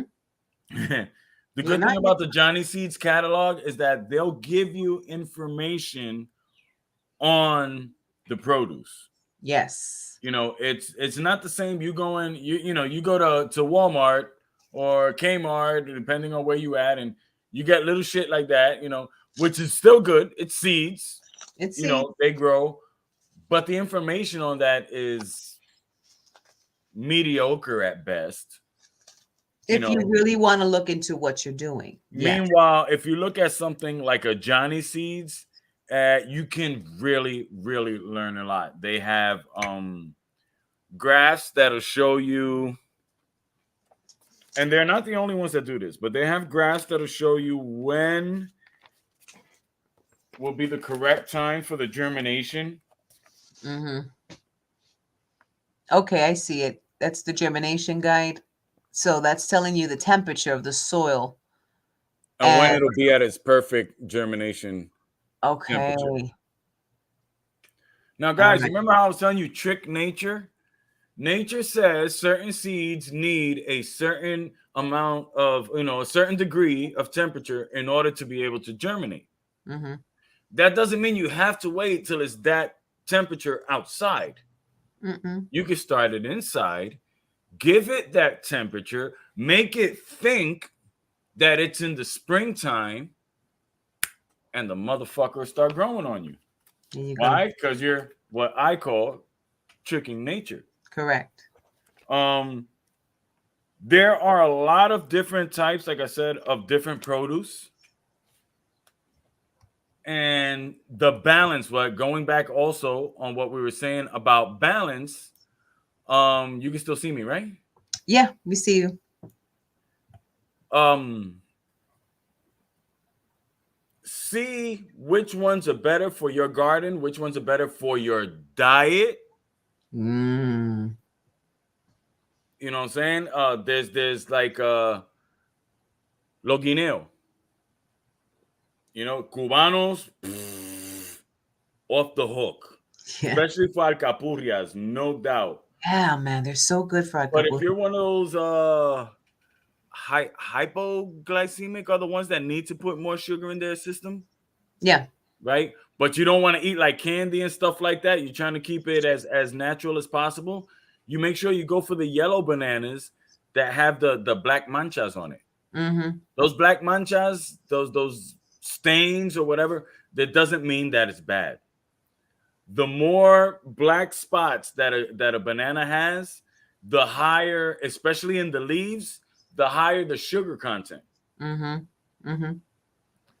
The You're good not thing yet. about the Johnny Seeds catalog is that they'll give you information on the produce. Yes. It's not the same. You go to Walmart or Kmart, depending on where you at, and you get little shit like that, which is still good. It's seeds, It's see, they grow, but the information on that is mediocre at best. You if you know, really want to look into what you're doing. Yes. Meanwhile, if you look at something like a Johnny Seeds, you can really, really learn a lot. They have graphs that'll show you, and they're not the only ones that do this, but they have graphs that'll show you when will be the correct time for the germination Mm-hmm. Okay, I see it. That's the germination guide. So that's telling you the temperature of the soil. and when And it'll be at its perfect germination temperature. okay. Now, All guys, right. remember how I was telling you trick nature? Nature says certain seeds need a certain amount of, a certain degree of temperature in order to be able to germinate. Mm-hmm. That doesn't mean you have to wait till it's that temperature outside. Mm-mm. You can start it inside, give it that temperature, make it think that it's in the springtime, and the motherfucker will start growing on you. There you go. Why? Because you're what I call tricking nature. Correct. Um, there are a lot of different types, like I said, of different produce. And the balance, what going back also on what we were saying about balance, you can still see me, right? Yeah, we see you. Um, see which ones are better for your garden, which ones are better for your diet. Mm. You know what I'm saying? There's like Loguineo. You know, Cubanos off the hook, Yeah. especially for alcapurrias, no doubt. Yeah, man, they're so good for But if acapulco. you're one of those hypoglycemic are the ones that need to put more sugar in their system, Yeah. right? But you don't want to eat like candy and stuff like that. You're trying to keep it as natural as possible. You make sure you go for the yellow bananas that have the black manchas on it. Mm-hmm. Those black manchas, those stains or whatever, that doesn't mean that it's bad. The more black spots that a banana has, the higher, especially in the leaves, the higher the sugar content. Mm-hmm. Mm-hmm.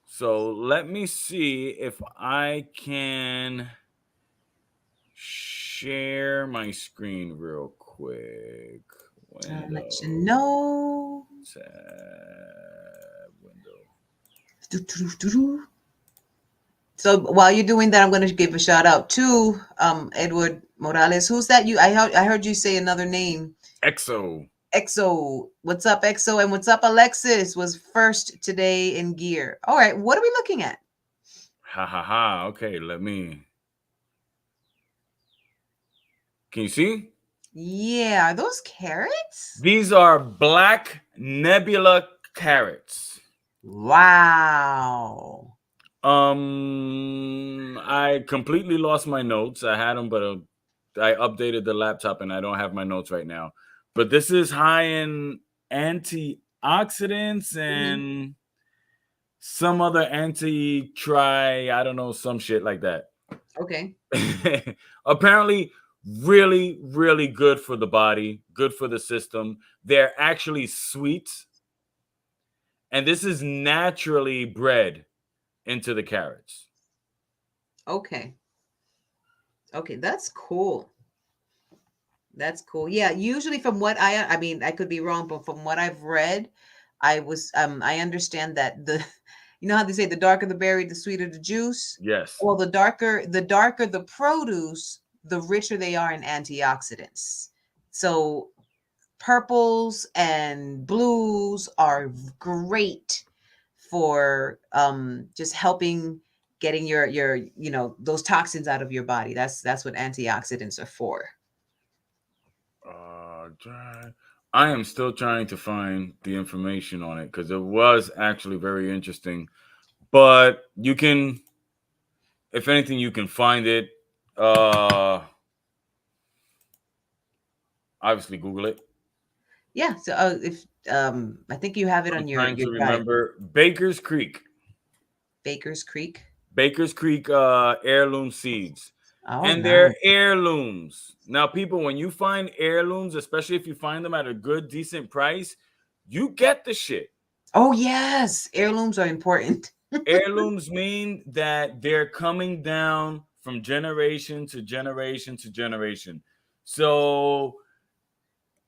So let me see if I can share my screen real quick. I'll let you Window, know. tab, window. Doo-doo-doo-doo. So while you're doing that, I'm going to give a shout out to Edward Morales. Who's that? I heard you say another name. Exo. EXO. What's up, EXO? And what's up, Alexis? Was first today in gear. All right, what are we looking at? Ha ha ha. Okay, let me. Can you see? Yeah, are those carrots? These are black nebula carrots. Wow. I completely lost my notes. I had them, but I updated the laptop and I don't have my notes right now. But this is high in antioxidants Mhm. and some other I don't know, some shit like that. Okay. Apparently, really, really good for the body, good for the system. They're actually sweet, and this is naturally bred into the carrots. Okay. Okay, that's cool. That's cool. Yeah, usually from what I mean, I could be wrong, but from what I've read, I understand that the you know how they say the darker the berry, the sweeter the juice? Yes. Well, the darker the produce, the richer they are in antioxidants. So purples and blues are great for just helping getting your those toxins out of your body. That's what antioxidants are for. Dry. I am still trying to find the information on it because it was actually very interesting. But you can, if anything, you can find it. Uh, obviously, Google it. Yeah, so if I think you have it I'm on your trying your to drive. remember Baker's Creek. Baker's Creek. Baker's Creek heirloom seeds. Oh, And they're nice. heirlooms. Now, people, when you find heirlooms, especially if you find them at a good, decent price, you get the shit. Oh, yes, heirlooms are important. Heirlooms mean that they're coming down from generation to generation to generation. So,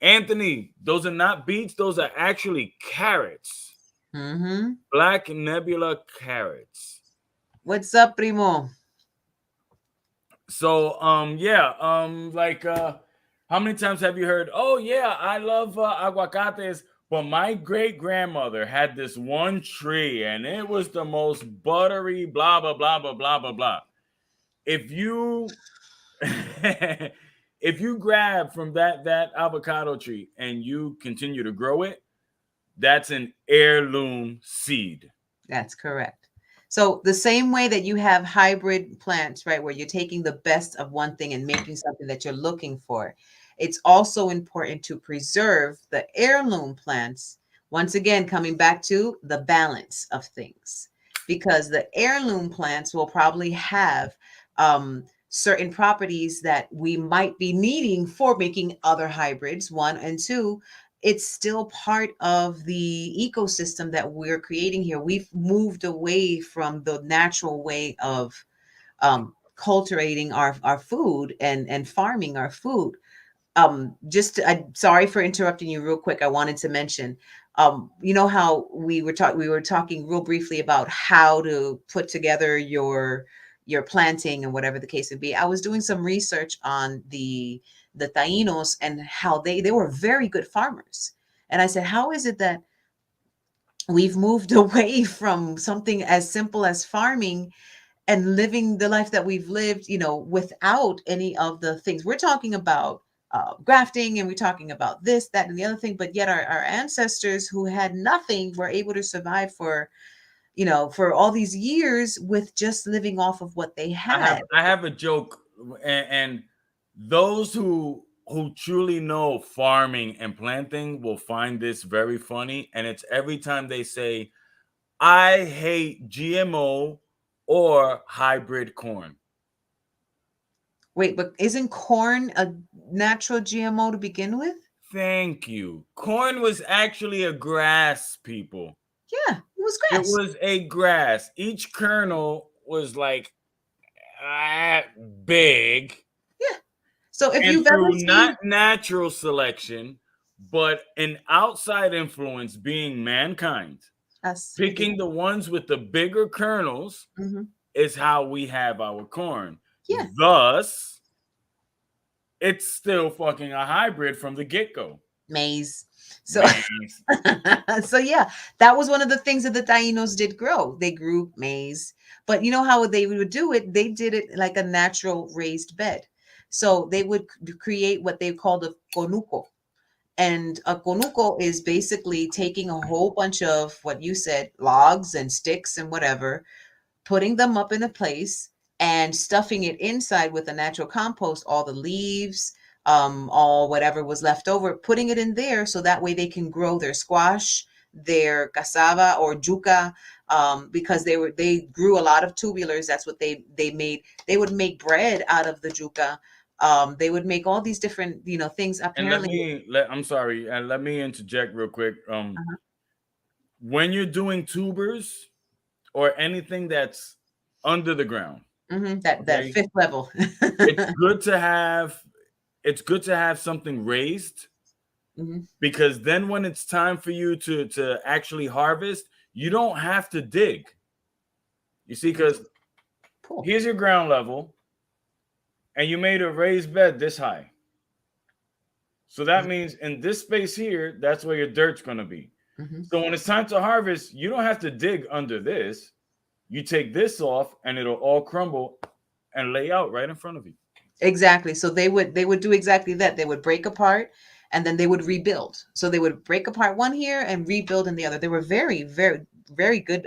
Anthony, those are not beets, those are actually carrots. Mm-hmm. Black nebula carrots. What's up, primo? So yeah, how many times have you heard, "Oh yeah, I love aguacates, but my great grandmother had this one tree and it was the most buttery blah blah blah blah blah blah blah." If you if you grab from that avocado tree and you continue to grow it, that's an heirloom seed. That's correct. So the same way that you have hybrid plants, right, where you're taking the best of one thing and making something that you're looking for, it's also important to preserve the heirloom plants. Once again, coming back to the balance of things, because the heirloom plants will probably have certain properties that we might be needing for making other hybrids, one, and two, it's still part of the ecosystem that we're creating here. We've moved away from the natural way of cultivating our food and farming our food. just I sorry for interrupting you real quick. I wanted to mention, you know how we were talking real briefly about how to put together your planting and whatever the case would be. I was doing some research on the Tainos and how they were very good farmers. And I said, how is it that we've moved away from something as simple as farming and living the life that we've lived, without any of the things we're talking about, grafting, and we're talking about this, that, and the other thing. But yet, our ancestors who had nothing were able to survive for all these years with just living off of what they I have had. I have a joke, and those who truly know farming and planting will find this very funny. And it's every time they say, "I hate GMO or hybrid corn." Wait, but isn't corn a natural GMO to begin with? Thank you. Corn was actually a grass, people. Yeah, it was It grass. was a grass. Each kernel was like that big. Yeah. So if And you've ever through not seen natural selection, but an outside influence being mankind, us, picking the ones with the bigger kernels hmm is how we have our corn. yeah, Thus, it's still fucking a hybrid from the get go. maize. So Man, so yeah, that was one of the things that the Tainos did grow. They grew maize, but you know how they would do it? They did it like a natural raised bed. So they would create what they called a conuco. And a conuco is basically taking a whole bunch of what you said, logs and sticks and whatever, putting them up in a place and stuffing it inside with a natural compost, all the leaves, all whatever was left over, putting it in there so that way they can grow their squash, their cassava or yuca, because they grew a lot of tubulars. That's what they made. They would make bread out of the yuca. They would make all these different things. and let Apparently, me let I'm sorry, and let me interject real quick. uh-huh, When you're doing tubers or anything that's under the ground, that okay, fifth level. it's good to have it's good to have something raised, hmm because then when it's time for you to actually harvest, you don't have to dig. You see, because Cool. here's your ground level, and you made a raised bed this high. So that means in this space here, that's where your dirt's going to be. hmm So when it's time to harvest, you don't have to dig under this. You take this off, and it'll all crumble and lay out right in front of you. Exactly. So they would do exactly that. They would break apart and then they would rebuild. So they would break apart one here and rebuild in the other. They were very, very, very good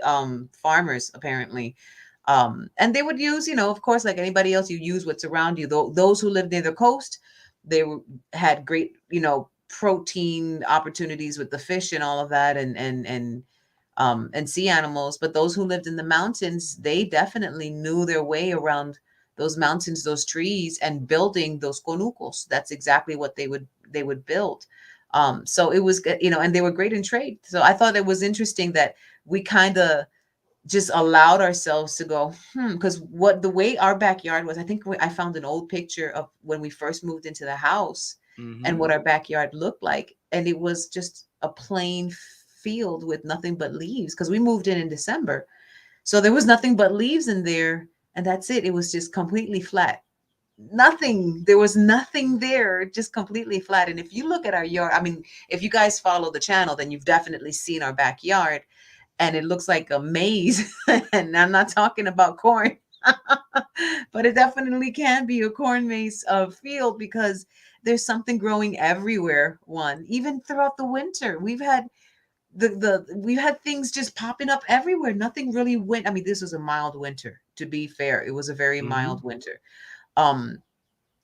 farmers apparently. And they would use, of course, like anybody else, you use what's around you. Those who lived near the coast, had great, protein opportunities with the fish and all of that, and sea animals. But those who lived in the mountains, they definitely knew their way around those mountains, those trees, and building those conucos. That's exactly what they would build. So it was, and they were great in trade. So I thought it was interesting that we kind of just allowed ourselves to go, because what the way our backyard was, I think I found an old picture of when we first moved into the house and Mm-hmm. what our backyard looked like. And it was just a plain field with nothing but leaves because we moved in December. So there was nothing but leaves in there. And that's it. It was just completely flat. Nothing. There was nothing there, just completely flat. And if you look at our yard, I mean, if you guys follow the channel, then you've definitely seen our backyard and it looks like a maze. And I'm not talking about corn, but it definitely can be a corn maze field because there's something growing everywhere. One, even throughout the winter, we've had things just popping up everywhere. Nothing really went. I mean, this was a mild winter. To be fair, it was a very Mm-hmm. mild winter. Um,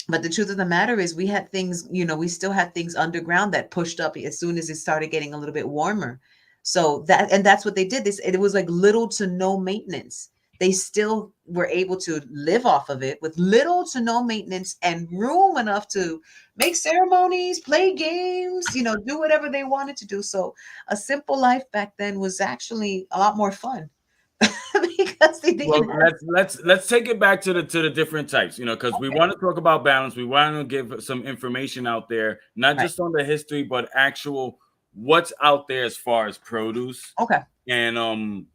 but the truth of the matter is, we had things, we still had things underground that pushed up as soon as it started getting a little bit warmer. So that's what they did. It was like little to no maintenance. They still were able to live off of it with little to no maintenance and room enough to make ceremonies, play games, do whatever they wanted to do. So a simple life back then was actually a lot more fun. See, they Well, can have. let's take it back to the different types, because we Okay. want to talk about balance. We want to give some information out there, not Right. just on the history, but actual what's out there as far as produce. Okay. And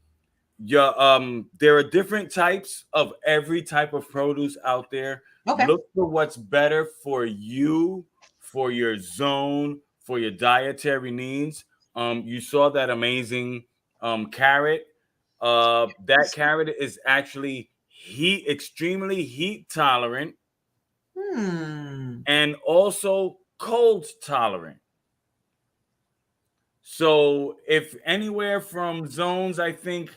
yeah, there are different types of every type of produce out there. Okay. Look for what's better for you, for your zone, for your dietary needs. You saw that amazing carrot. That carrot is actually extremely heat tolerant Hmm. and also cold tolerant. So if anywhere from zones, I think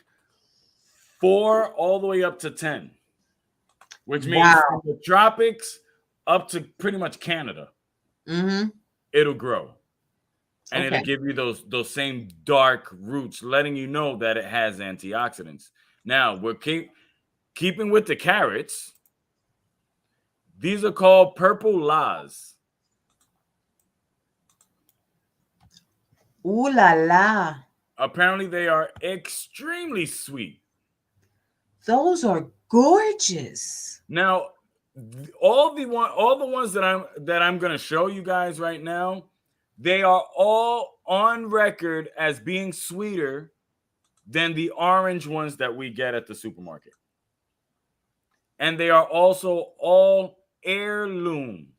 4 all the way up to 10, which means from Wow. the tropics up to pretty much Canada, Mm-hmm. it'll grow. And it'll Okay. give you those same dark roots, letting you know that it has antioxidants. Now, we're keeping with the carrots. These are called purple las. Ooh la la. Apparently, they are extremely sweet. Those are gorgeous. Now, all the ones that I'm gonna show you guys right now, they are all on record as being sweeter than the orange ones that we get at the supermarket. And they are also all heirloom,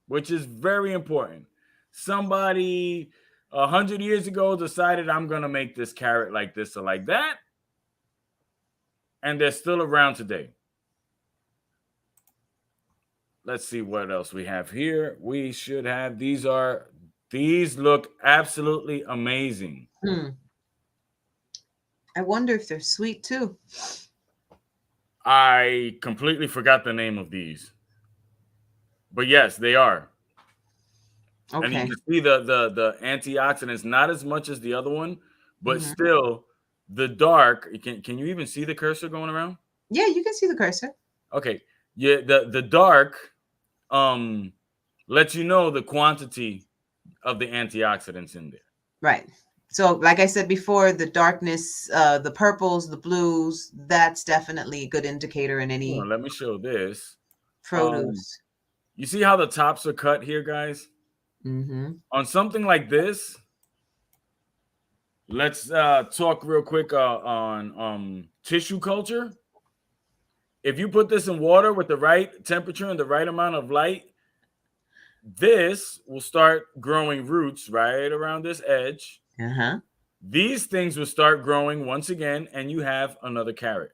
which is very important. Somebody 100 years ago decided I'm gonna make this carrot like this or like that, and they're still around today. Let's see what else we have here. We should have these look absolutely amazing. Hmm. I wonder if they're sweet too. I completely forgot the name of these, but yes, they are. And you Okay. can see the antioxidants, not as much as the other one, but Hmm. still the dark. Can you even see the cursor going around? Yeah, you can see the cursor. Okay, yeah, the dark um lets you know the quantity of the antioxidants in there. Right. So, like I said before, the darkness, the purples, the blues, that's definitely a good indicator in Hold any on, let me show this. Um, produce. you see how the tops are cut here, guys? Mm-hmm. On something like this, let's talk real quick on tissue culture. If you put this in water with the right temperature and the right amount of light, this will start growing roots right around this edge. Uh-huh. These things will start growing once again, and you have another carrot.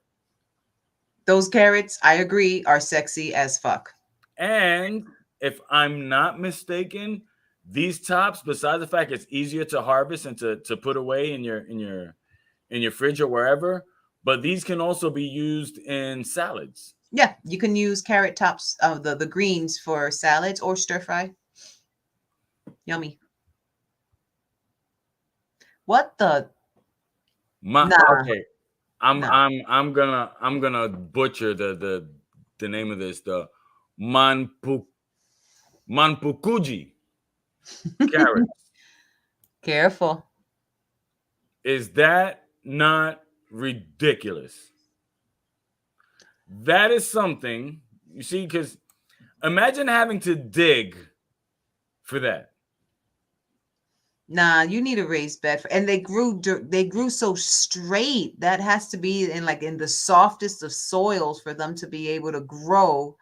Those carrots, I agree, are sexy as fuck. And if I'm not mistaken, these tops, besides the fact it's easier to harvest and to put away in your fridge or wherever, but these can also be used in salads. Yeah, you can use carrot tops of the greens for salads or stir fry. Yummy. What the? My Nah, okay, I'm nah. I'm I'm gonna I'm gonna butcher the name of this, the manpu manpukuji carrot. Careful. Is that not ridiculous? That is something, you see, because imagine having to dig for that. Nah, you need a raised bed for, and they grew so straight. That has to be in like in the softest of soils for them to be able to grow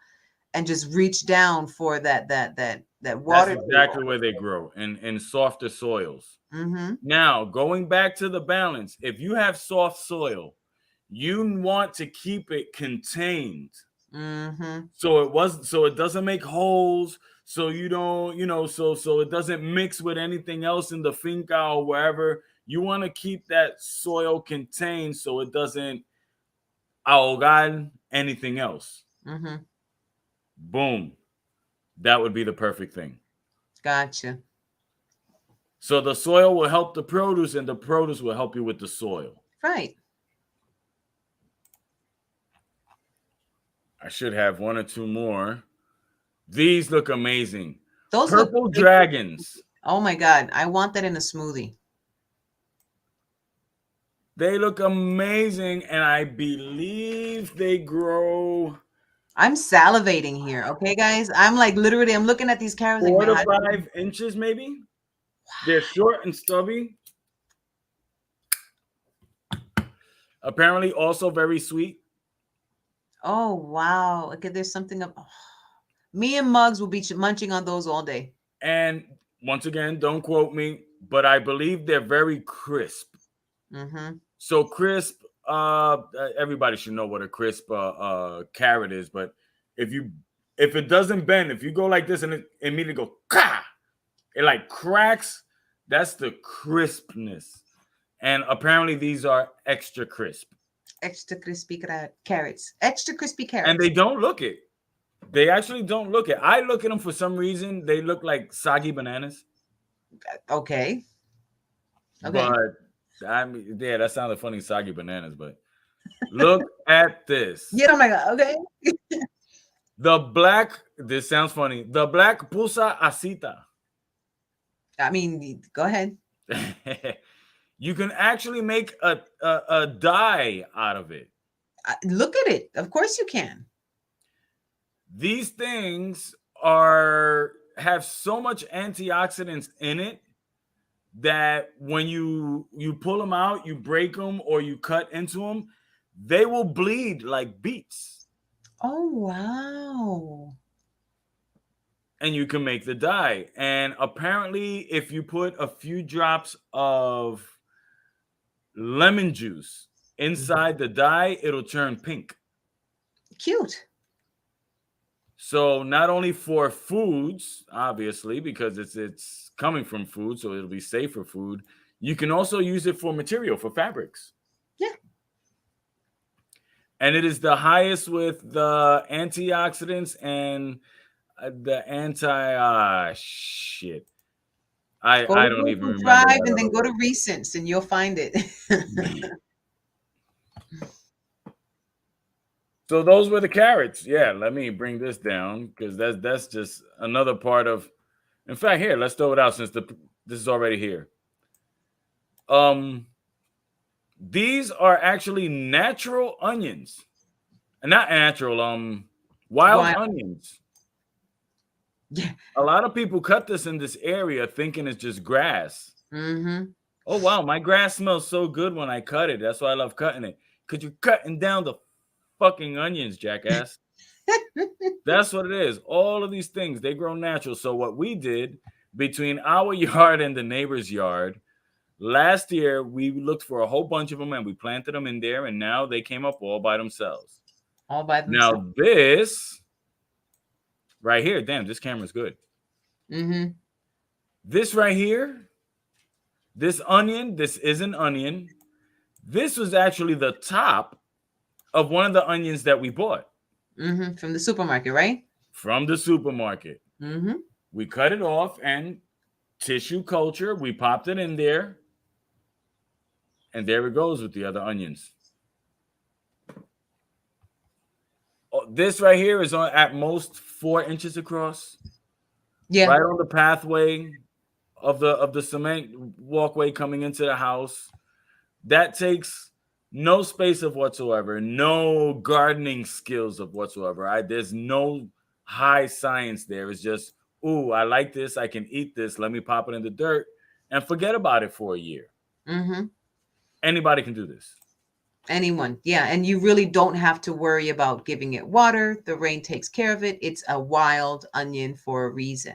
and just reach down for that That's water exactly table. where they grow, in softer soils. Mm-hmm. Now, going back to the balance, if you have soft soil, you want to keep it contained. Mm-hmm. So it doesn't make holes, so you don't, so it doesn't mix with anything else in the finca or wherever. You want to keep that soil contained so it doesn't ahogar anything else. Mm-hmm. Boom. That would be the perfect thing. Gotcha. So the soil will help the produce, and the produce will help you with the soil. Right. I should have one or two more. These look amazing. Those look Purple great. dragons. Oh my God. I want that in a smoothie. They look amazing, and I believe they grow I'm salivating here. Okay, guys. I'm like literally, I'm looking at these carrots like, four man, to I don't. 5 inches, maybe. They're short and stubby. Apparently, also very sweet. Oh, wow. Okay, there's something up. Oh. Me and Muggs will be munching on those all day. And once again, don't quote me, but I believe they're very crisp. Mm-hmm. So crisp, everybody should know what a crisp carrot is. But if you if it doesn't bend, if you go like this and it immediately go ka, it like cracks. That's the crispness. And apparently these are extra crisp. Extra crispy carrots. Extra crispy And carrots. they don't look it. They actually don't look it. I look at them for some reason. They look like soggy bananas. Okay. Okay. But I mean, yeah, that sounded funny, soggy bananas. But look at this. Yeah, oh my God. Okay. The black, this sounds funny. The black pusa asita. I mean, go ahead. You can actually make a dye out of it. Look at it. Of course you can. These things are have so much antioxidants in it that when you pull them out, you break them or you cut into them, they will bleed like beets, Oh, wow. and you can make the dye. And apparently, if you put a few drops of lemon juice inside the dye, it'll turn pink. Cute. So not only for foods, obviously, because it's coming from food, so it'll be safe for food. You can also use it for material for fabrics. Yeah. And it is the highest with the antioxidants and the anti shit. Go I don't even to remember Thrive that and other then go to word. Recents and you'll find it. So those were the carrots. Yeah, let me bring this down because that's just another part of. In fact, here let's throw it out since this is already here. Um, these are actually natural onions, not natural. Wild Wild. onions. Yeah. A lot of people cut this in this area thinking it's just grass. Mm-hmm. Oh wow, my grass smells so good when I cut it. That's why I love cutting it. Cause you're cutting down the fucking onions, jackass. That's what it is. All of these things, they grow natural. So what we did between our yard and the neighbor's yard, last year we looked for a whole bunch of them and we planted them in there, and now they came up all by themselves. All by themselves. Now this right here, damn, this camera's good. Mm-hmm. This right here, this onion, this is an onion. This was actually the top of one of the onions that we bought Mm-hmm. From the supermarket, right? from the supermarket. Mm-hmm. We cut it off and tissue culture. We popped it in there, and there it goes with the other onions. Oh, this right here is on at most 4 inches across, Yeah. right on the pathway of the cement walkway coming into the house. That takes no space of whatsoever, no gardening skills of whatsoever. There's no high science there. It's just, ooh, I like this. I can eat this. Let me pop it in the dirt and forget about it for a year. Mm-hmm. Anybody can do this. Anyone. Yeah. And you really don't have to worry about giving it water. The rain takes care of it. It's a wild onion for a reason.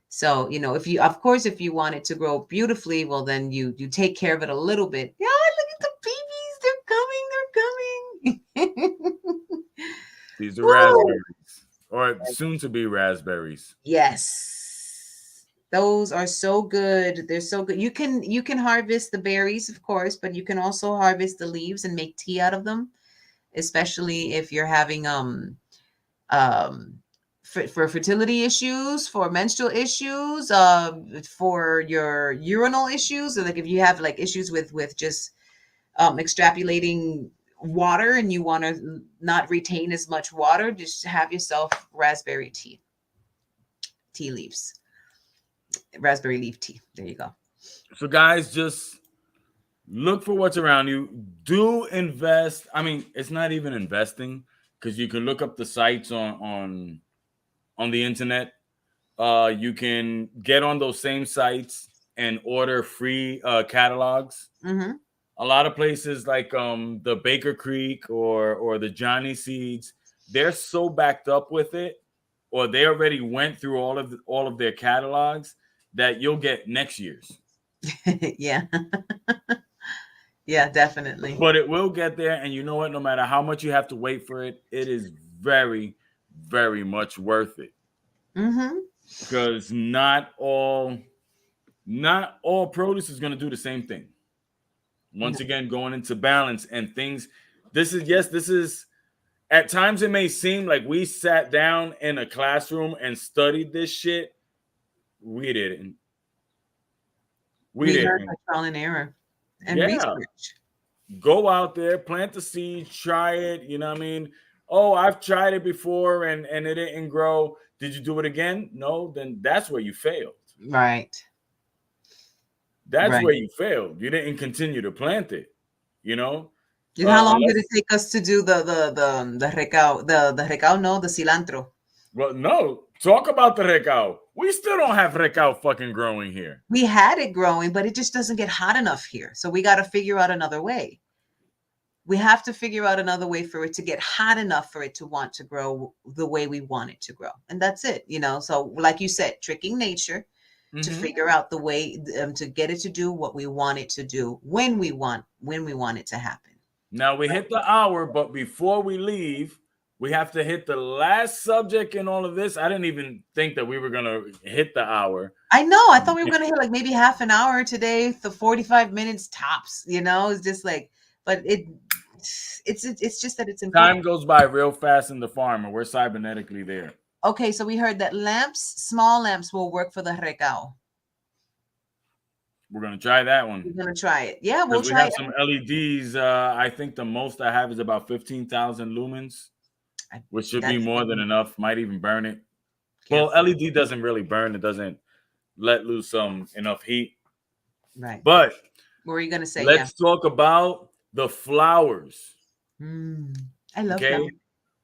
So, if you, of course, if you want it to grow beautifully, well, then you take care of it a little bit. Yeah, look at the babies. They're coming. They're coming. These are Woo! raspberries, or soon to be raspberries. Yes. Those are so good. They're so good. You can harvest the berries, of course, but you can also harvest the leaves and make tea out of them, especially if you're having um for fertility issues, for menstrual issues, for your urinal issues, or like if you have like issues with just extrapolating water and you want to not retain as much water, just have yourself raspberry tea leaves, raspberry leaf tea. There you go. So, guys, just Look for what's around you. Do invest. I mean, it's not even investing because you can look up the sites on the internet. You can get on those same sites and order free catalogs. Mm-hmm. A lot of places like the Baker Creek or the Johnny Seeds, they're so backed up with it, or they already went through all of their catalogs that you'll get next year's. Yeah. Yeah, definitely. But it will get there, and you know what? No matter how much you have to wait for it, it is very, very much worth it Mm-hmm. because not all produce is going to do the same thing. No. Once again, going into balance and things. This is at times it may seem like we sat down in a classroom and studied this shit. We didn't. We We learn didn't. by trial and error and Yeah. research. Go out there, plant the seed, try it. You know what I mean? Oh, I've tried it before and it didn't grow. Did you do it again? No, then that's where you failed. Right. That's Right. where you failed. You didn't continue to plant it, you know? And how long did it Unless take us to do the recao, the recao, no, the cilantro? well, no, talk about the recao. We still don't have recao fucking growing here. We had it growing, but it just doesn't get hot enough here. So we got to figure out another way. We have to figure out another way for it to get hot enough for it to want to grow the way we want it to grow. And that's it, you know. So like you said, tricking nature to Mm-hmm. figure out the way to get it to do what we want it to do when we want it to happen. Now we hit the hour, but before we leave, we have to hit the last subject in all of this. I didn't even think that we were gonna hit the hour. I know. I thought we were gonna hit like maybe half an hour today, the 45 minutes tops. You know, it's just like, but it's just that it's important. Time goes by real fast in the farm, and we're cybernetically there. Okay, so we heard that lamps, small lamps, will work for the recao. We're gonna try that one We're gonna try it. Yeah, we'll because we try have it. some LEDs. I think the most I have is about 15,000 lumens, which should be That's more than enough. Might even burn it. Well, careful, LED doesn't really burn. It doesn't let loose enough heat. right? But What were you gonna say? Yeah. let's talk about the flowers. Mm, I love Okay. flowers.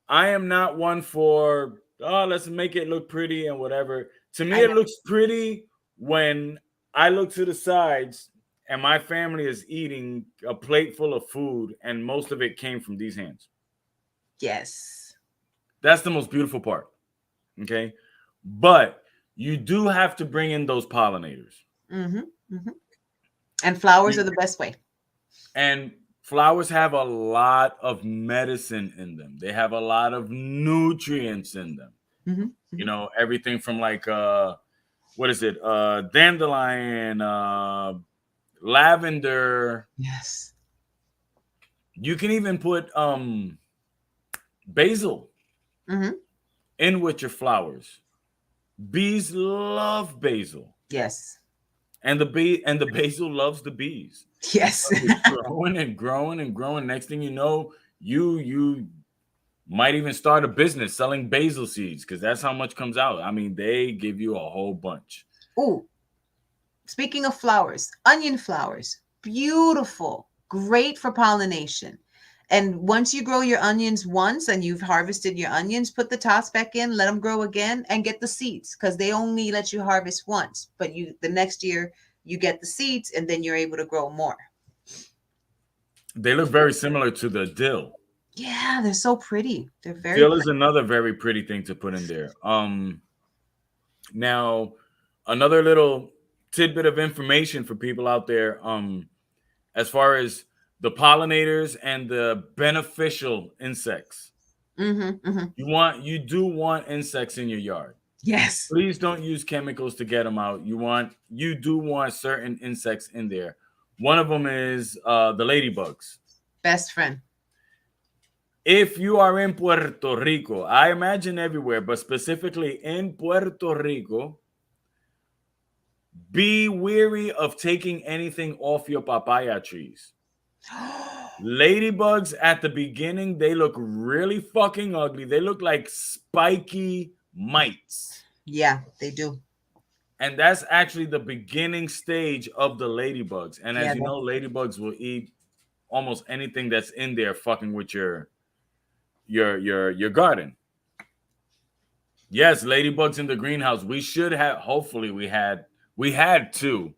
I am not one for, oh, let's make it look pretty and whatever. To me, I it know. looks pretty when I look to the sides and my family is eating a plate full of food and most of it came from these hands. Yes. That's the most beautiful part. Okay. But you do have to bring in those pollinators. Mm-hmm. Mm-hmm. And flowers are You- the best way. And flowers have a lot of medicine in them, they have a lot of nutrients in them. Mm-hmm. You Mm-hmm. know, everything from like what is it? Dandelion, lavender. Yes. You can even put basil Mm-hmm. in with your flowers. Bees love basil. Yes. And the basil loves the bees. Yes. It's growing and growing and growing. Next thing you know, you might even start a business selling basil seeds because that's how much comes out. I mean, they give you a whole bunch. Oh, speaking of flowers, onion flowers, beautiful, great for pollination. And once you grow your onions once and you've harvested your onions, put the tops back in, let them grow again, and get the seeds because they only let you harvest once. But you the next year you get the seeds and then you're able to grow more. They look very similar to the dill. Yeah, they're so pretty. They're very Dill is pretty. another very pretty thing to put in there. Now another little tidbit of information for people out there. As far as the pollinators and the beneficial insects, Mm-hmm, mm-hmm. you do want insects in your yard. Yes, Please don't use chemicals to get them out. You do want certain insects in there. One of them is the ladybugs. best friend. If you are in Puerto Rico, I imagine everywhere, but specifically in Puerto Rico, be weary of taking anything off your papaya trees. Ladybugs at the beginning, they look really fucking ugly. They look like spiky mites. Yeah, they do. And that's actually the beginning stage of the ladybugs. And as Yeah. you know, ladybugs will eat almost anything that's in there fucking with your garden. Yes, ladybugs in the greenhouse. We should have, hopefully we had two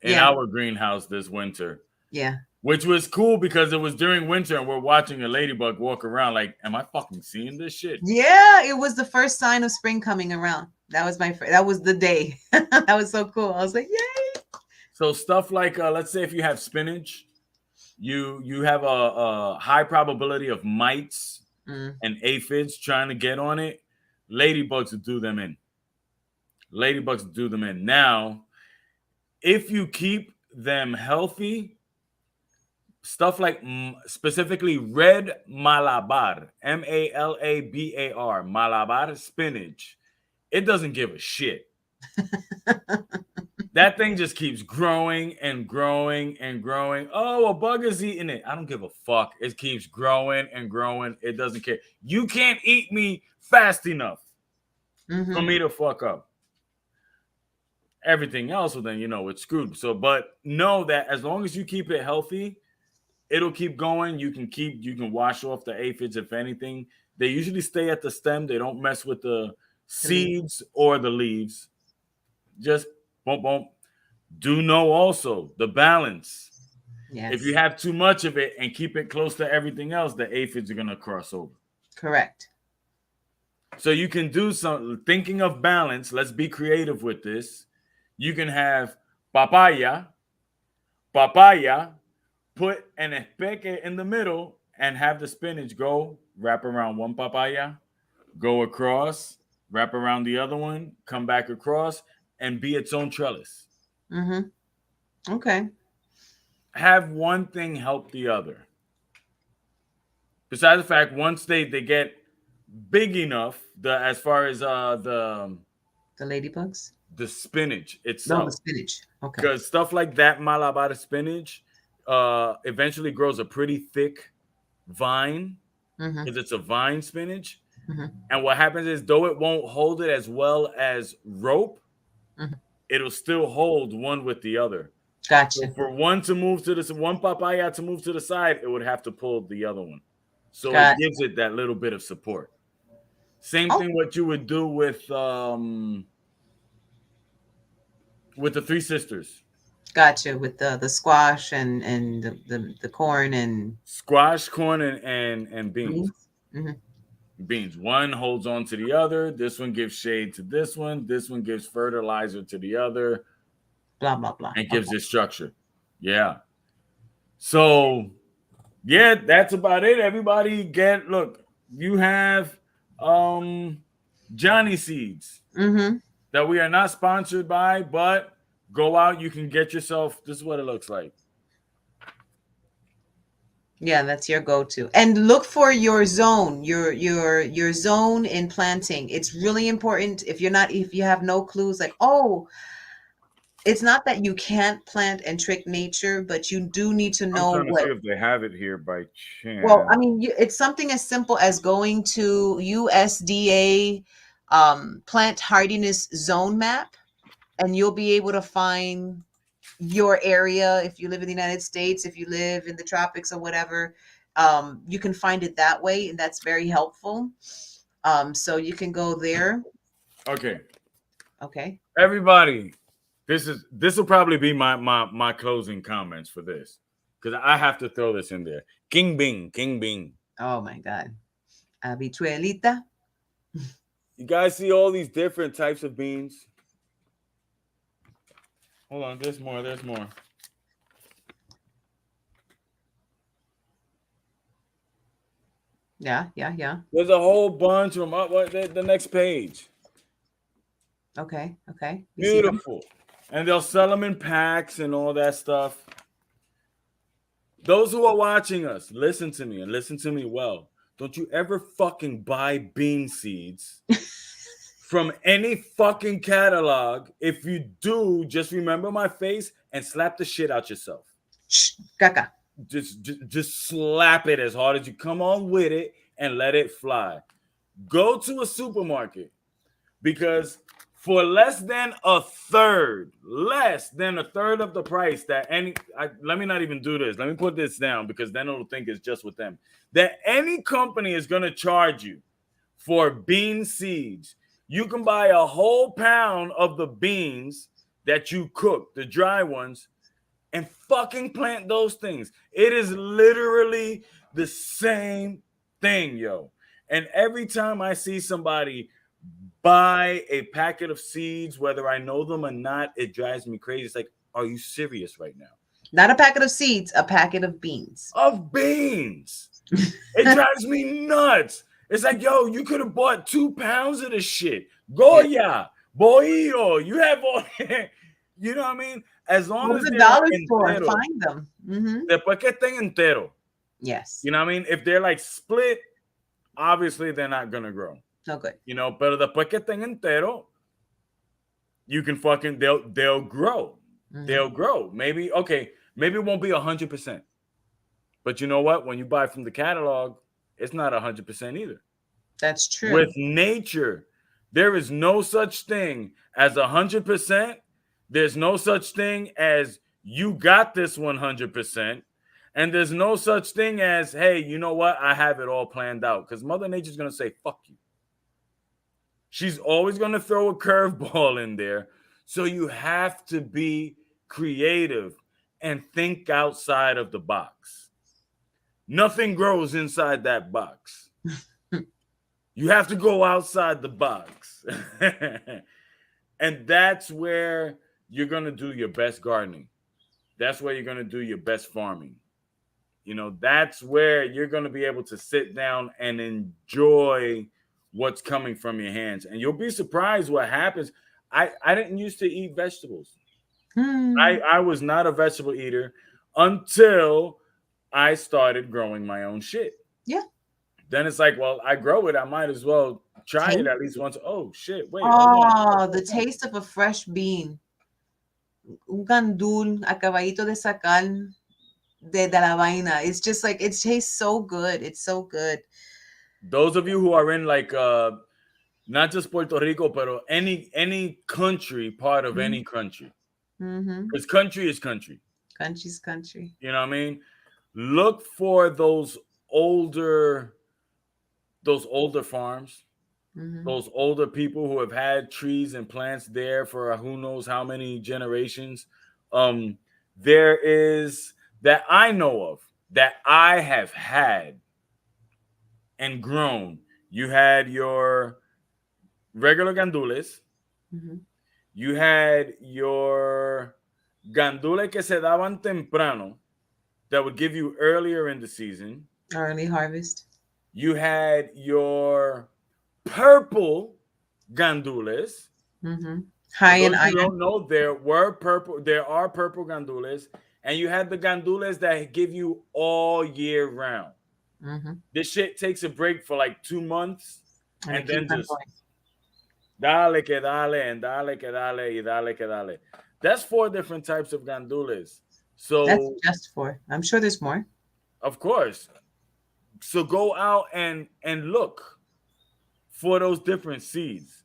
in Yeah. our greenhouse this winter, Yeah. which was cool because it was during winter and we're watching a ladybug walk around like, am I fucking seeing this shit? Yeah. It was the first sign of spring coming around. That was that was the day. That was so cool. I was like, yay. So stuff like let's say if you have spinach, you have a high probability of mites Mm, and aphids trying to get on it. Ladybugs will do them in. Ladybugs will do them in. Now, if you keep them healthy, stuff like specifically red malabar, Malabar, malabar spinach, it doesn't give a shit. That thing just keeps growing and growing and growing. Oh, a bug is eating it. I don't give a fuck. It keeps growing and growing. It doesn't care. You can't eat me fast enough for mm-hmm. me to fuck up. Everything else, well, then it's screwed. So, but know that as long as you keep it healthy, it'll keep going. You can wash off the aphids if anything. They usually stay at the stem. They don't mess with the The leaf. seeds or the leaves. Just boom, boom. Do know also the balance. If Yes. you have too much of it and keep it close to everything else, the aphids are gonna cross over. Correct. So you can do some thinking of balance. Let's be creative with this. You can have papaya, papaya, put an espeque in the middle, and have the spinach go wrap around one papaya, go across, wrap around the other one, come back across, and be its own trellis. Mm-hmm. Okay. Have one thing help the other. Besides the fact, once they get big enough, the as far as The ladybugs. the spinach No, the itself, spinach. Okay. because stuff like that Malabar spinach eventually grows a pretty thick vine Mm-hmm. because it's a vine spinach. Mm-hmm. And what happens is, though it won't hold it as well as rope, Mm-hmm. it'll still hold one with the other. So Gotcha. for one to move to this one papaya to move to the side, it would have to pull the other one. So it Got. gives it that little bit of support. Same Oh, thing what you would do with the three sisters. gotcha. With the squash and the corn and Squash, corn, and beans. beans. Mm-hmm. Beans. One holds on to the other. This one gives shade to this one. This one gives fertilizer to the other Blah blah blah. and gives Okay. it structure. Yeah. So yeah, that's about it. Everybody look, you have Johnny Seeds Mm-hmm. that we are not sponsored by, but go out, you can get yourself, this is what it looks like. Yeah, that's your go-to. And look for your zone, your zone in planting. It's really important if you have no clues, like, oh, it's not that you can't plant and trick nature, but you do need to I'm know trying to see what. if they have it here by Well, I chance. mean, it's something as simple as going to USDA plant hardiness zone map, and you'll be able to find your area. If you live in the United States, if you live in the tropics or whatever, you can find it that way, and that's very helpful. So you can go there. Okay. Okay. Everybody, this will probably be my closing comments for this. Because I have to throw this in there. King Bing, King Bing. Oh my God. Habichuelita. You guys see all these different types of beans? Hold on, there's more. There's more. Yeah, yeah, yeah. There's a whole bunch of them. What the next page? Okay, okay. You see them? Beautiful. And they'll sell them in packs and all that stuff. Those who are watching us, listen to me and listen to me well. Don't you ever fucking buy bean seeds from any fucking catalog. If you do, just remember my face and slap the shit out yourself. Shh, caca. Just slap it as hard as you come on with it and let it fly. Go to a supermarket because for less than a third of the price that let me not even do this. Let me put this down because then it'll think it's just with them. That any company is going to charge you for bean seeds. You can buy a whole pound of the beans that you cook, the dry ones, and fucking plant those things. It is literally the same thing, yo. And every time I see somebody buy a packet of seeds, whether I know them or not, it drives me crazy. It's like, are you serious right now? Not a packet of seeds, a packet of beans. Of beans. It drives me nuts. It's like, yo, you could have bought 2 pounds of this shit. Goya, boillo, you have all, you know what I mean? As long What as are the they're dollars for? entero, Find them. Mm-hmm. después que estén entero, Yes. you know what I mean? If they're like split, obviously they're not gonna grow. No good. You know, pero después que estén entero, you can fucking they'll grow. Mm-hmm. They'll grow. Maybe maybe it won't be 100%. But you know what? When you buy from the catalog, it's not 100% either. That's true. With nature, there is no such thing as 100%. There's no such thing as you got this 100%. And there's no such thing as, hey, you know what? I have it all planned out. Because Mother Nature's going to say, fuck you. She's always going to throw a curveball in there. So you have to be creative and think outside of the box. Nothing grows inside that box. You have to go outside the box. And that's where you're going to do your best gardening. That's where you're going to do your best farming. You know, that's where you're going to be able to sit down and enjoy what's coming from your hands. And you'll be surprised what happens. I didn't used to eat vegetables. I was not a vegetable eater until I started growing my own shit. Yeah. Then it's like, well, I grow it. I might as well try it at least once. Oh, shit. Wait. Oh, the taste of a fresh bean. Un gandul acabadito de sacar de la vaina. It's just like, it tastes so good. It's so good. Those of you who are in like not just Puerto Rico, but any country, part of any country. Because country is country. Country's country. You know what I mean? Look for those older farms, those older people who have had trees and plants there for who knows how many generations. There is that I know of that I have had and grown. You had your regular gandules. You had your gandule que se daban temprano that would give you earlier in the season. Early harvest. You had your purple gandules. High in iron. You don't know there are purple gandules, and you had the gandules that give you all year round. This shit takes a break for like 2 months, and then just dale que dale and dale que dale y dale que dale. That's 4 different types of gandules. So that's just 4. I'm sure there's more. Of course. So go out and look for those different seeds.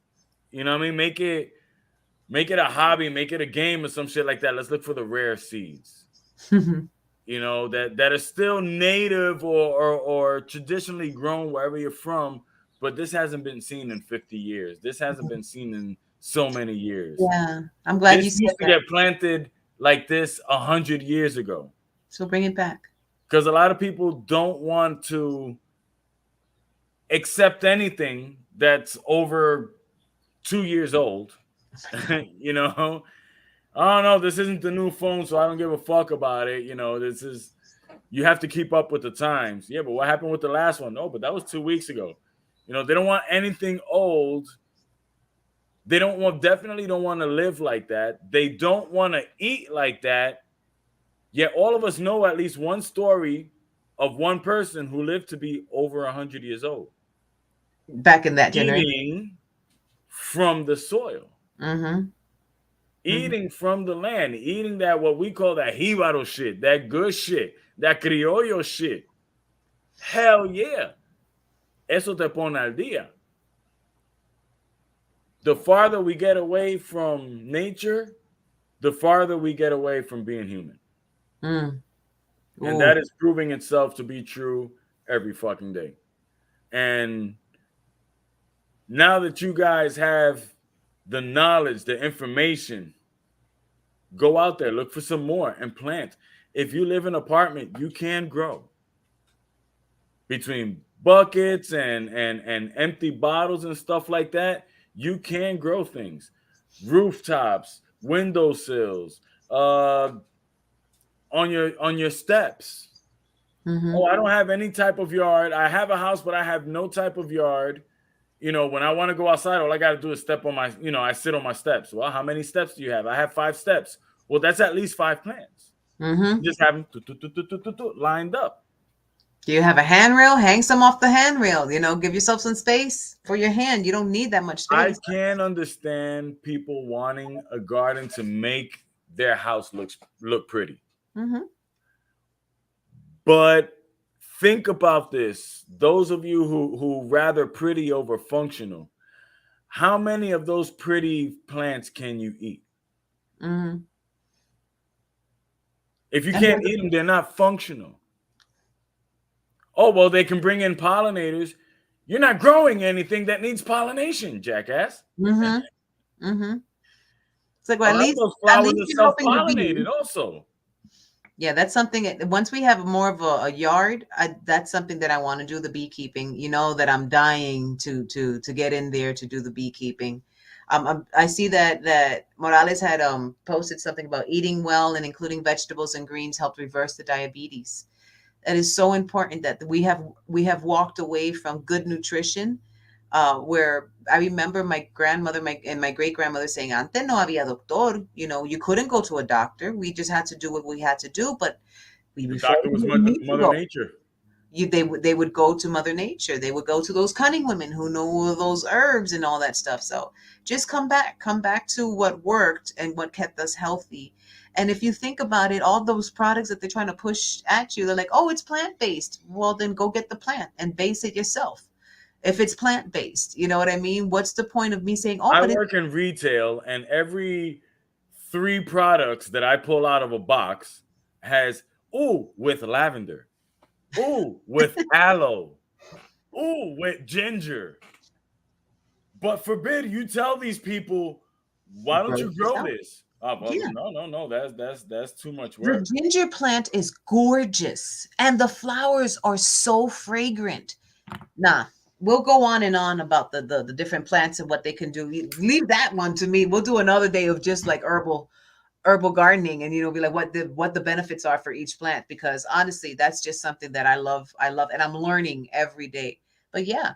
You know what I mean? Make it a hobby, make it a game or some shit like that. Let's look for the rare seeds. You know, that are still native or traditionally grown wherever you're from, but this hasn't been seen in 50 years. This hasn't been seen in so many years. Yeah, I'm glad you said used to get planted like this 100 years ago. So bring it back. Because a lot of people don't want to accept anything that's over 2 years old. You know, oh no, this isn't the new phone, so I don't give a fuck about it. You know, you have to keep up with the times. Yeah, but what happened with the last one? No, but that was 2 weeks ago. You know, they don't want anything old. They definitely don't want to live like that. They don't want to eat like that. Yet all of us know at least one story of one person who lived to be over 100 years old. Back in that generation. Eating from the soil. Eating from the land. Eating that, what we call that jíbaro shit, that good shit, that criollo shit. Hell yeah. Eso te pone al día. the farther we get away from nature, the farther we get away from being human. Mm. And Ooh. that is proving itself to be true every fucking day. And now that you guys have the knowledge, the information, go out there, look for some more and plant. If you live in an apartment, you can grow between buckets and empty bottles and stuff like that. You can grow things, rooftops, windowsills, on your steps. Mm-hmm. Oh, I don't have any type of yard. I have a house, but I have no type of yard. When I want to go outside, all I got to do is step on my, I sit on my steps. Well, how many steps do you have? I have 5 steps. Well, that's at least 5 plants. Mm-hmm. You just have them lined up. Do you have a handrail? Hang some off the handrail. Give yourself some space for your hand. You don't need that much I space. can understand people wanting a garden to make their house look pretty. Mm-hmm. But think about this. Those of you who rather pretty over functional, how many of those pretty plants can you eat? Mm-hmm. If you And can't eat them, they're not functional. Oh, well, they can bring in pollinators. You're not growing anything that needs pollination, jackass. mm-hmm. Mm-hmm. It's like, A well, lot of those at flowers least are you're helping the self-pollinated bee. also. Yeah, that's something. Once we have more of a yard, that's something that I want to do, the beekeeping. That I'm dying to get in there to do the beekeeping. I see that Morales had posted something about eating well and including vegetables and greens helped reverse the diabetes. It is so important that we have walked away from good nutrition, where I remember my grandmother and my great grandmother saying, "Ante no había doctor." You couldn't go to a doctor. We just had to do what we had to do. But The before doctor we was didn't need to Mother go. Nature. They would go to Mother Nature. They would go to those cunning women who know those herbs and all that stuff. So just come back to what worked and what kept us healthy. And if you think about it, all those products that they're trying to push at you, they're like, oh, it's plant based. Well, then go get the plant and base it yourself. If it's plant based, you know what I mean? What's the point of me saying, oh, I but it's work in retail, and every 3 products that I pull out of a box has ooh with lavender, ooh with aloe, ooh with ginger. But forbid you tell these people, why don't grow you it grow yourself? this? Oh, well, Yeah. no, no, no. That's too much The work. ginger plant is gorgeous and the flowers are so fragrant. Nah, we'll go on and on about the different plants and what they can do. Leave that one to me. We'll do another day of just like herbal gardening, and be like what the benefits are for each plant, because honestly that's just something that I love and I'm learning every day. But yeah,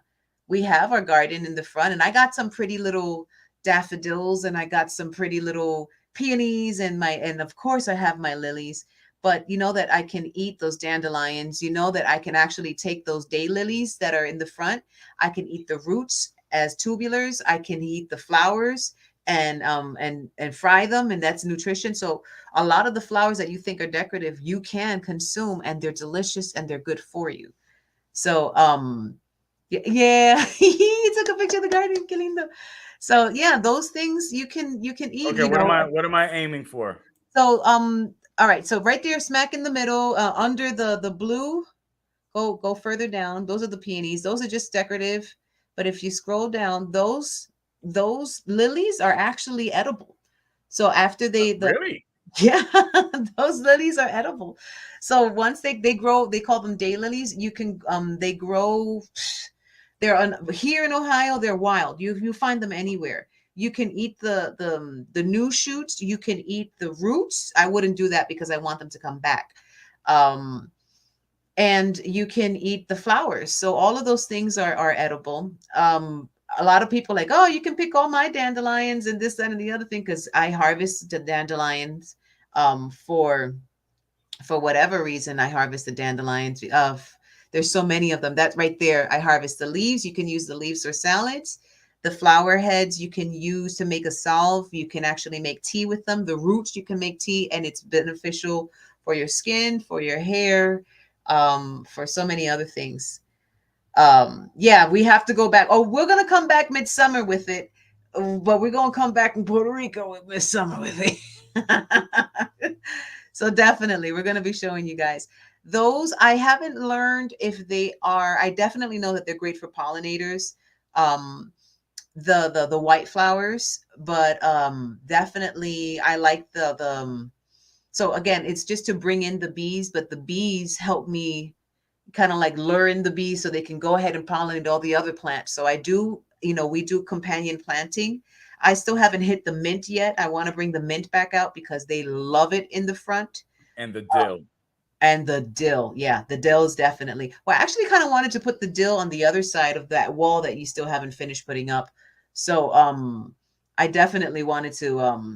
we have our garden in the front, and I got some pretty little daffodils, and I got some pretty little peonies, and of course I have my lilies. But you know that I can eat those dandelions. You know that I can actually take those daylilies that are in the front. I can eat the roots as tubulars. I can eat the flowers and fry them, and that's nutrition. So a lot of the flowers that you think are decorative you can consume, and they're delicious and they're good for you. So yeah, he took a picture of the garden, que lindo. So yeah, those things you can eat, Okay, what am I aiming for? so all right, so right there smack in the middle, under the blue, go further down. Those are the peonies. Those are just decorative. But if you scroll down, those lilies are actually edible. So after Really? yeah, those lilies are edible. So once they grow, they call them daylilies. You can they grow. They're here in Ohio. They're wild. You find them anywhere. You can eat the new shoots. You can eat the roots. I wouldn't do that because I want them to come back. Um, and you can eat the flowers. So all of those things are edible. A lot of people like, oh, you can pick all my dandelions and this, that, and the other thing, because I harvest the dandelions for whatever reason. I harvest the dandelions. There's so many of them. That right there, I harvest the leaves. You can use the leaves for salads. The flower heads you can use to make a salve. You can actually make tea with them. The roots you can make tea, and it's beneficial for your skin, for your hair, for so many other things. Yeah, we have to go back. Oh, we're gonna come back midsummer with it. but we're gonna come back in Puerto Rico with Miss Summer with me. So definitely, we're gonna be showing you guys those. I haven't learned if they are. I definitely know that they're great for pollinators. Um, the white flowers, but definitely I like the. So again, it's just to bring in the bees, but the bees help me kind of like lure in the bees so they can go ahead and pollinate all the other plants. So I do, we do companion planting. I still haven't hit the mint yet. I want to bring the mint back out because they love it in the front. And the dill. And the dill. Yeah, the dill is definitely. Well, I actually kind of wanted to put the dill on the other side of that wall that you still haven't finished putting up. So I definitely wanted to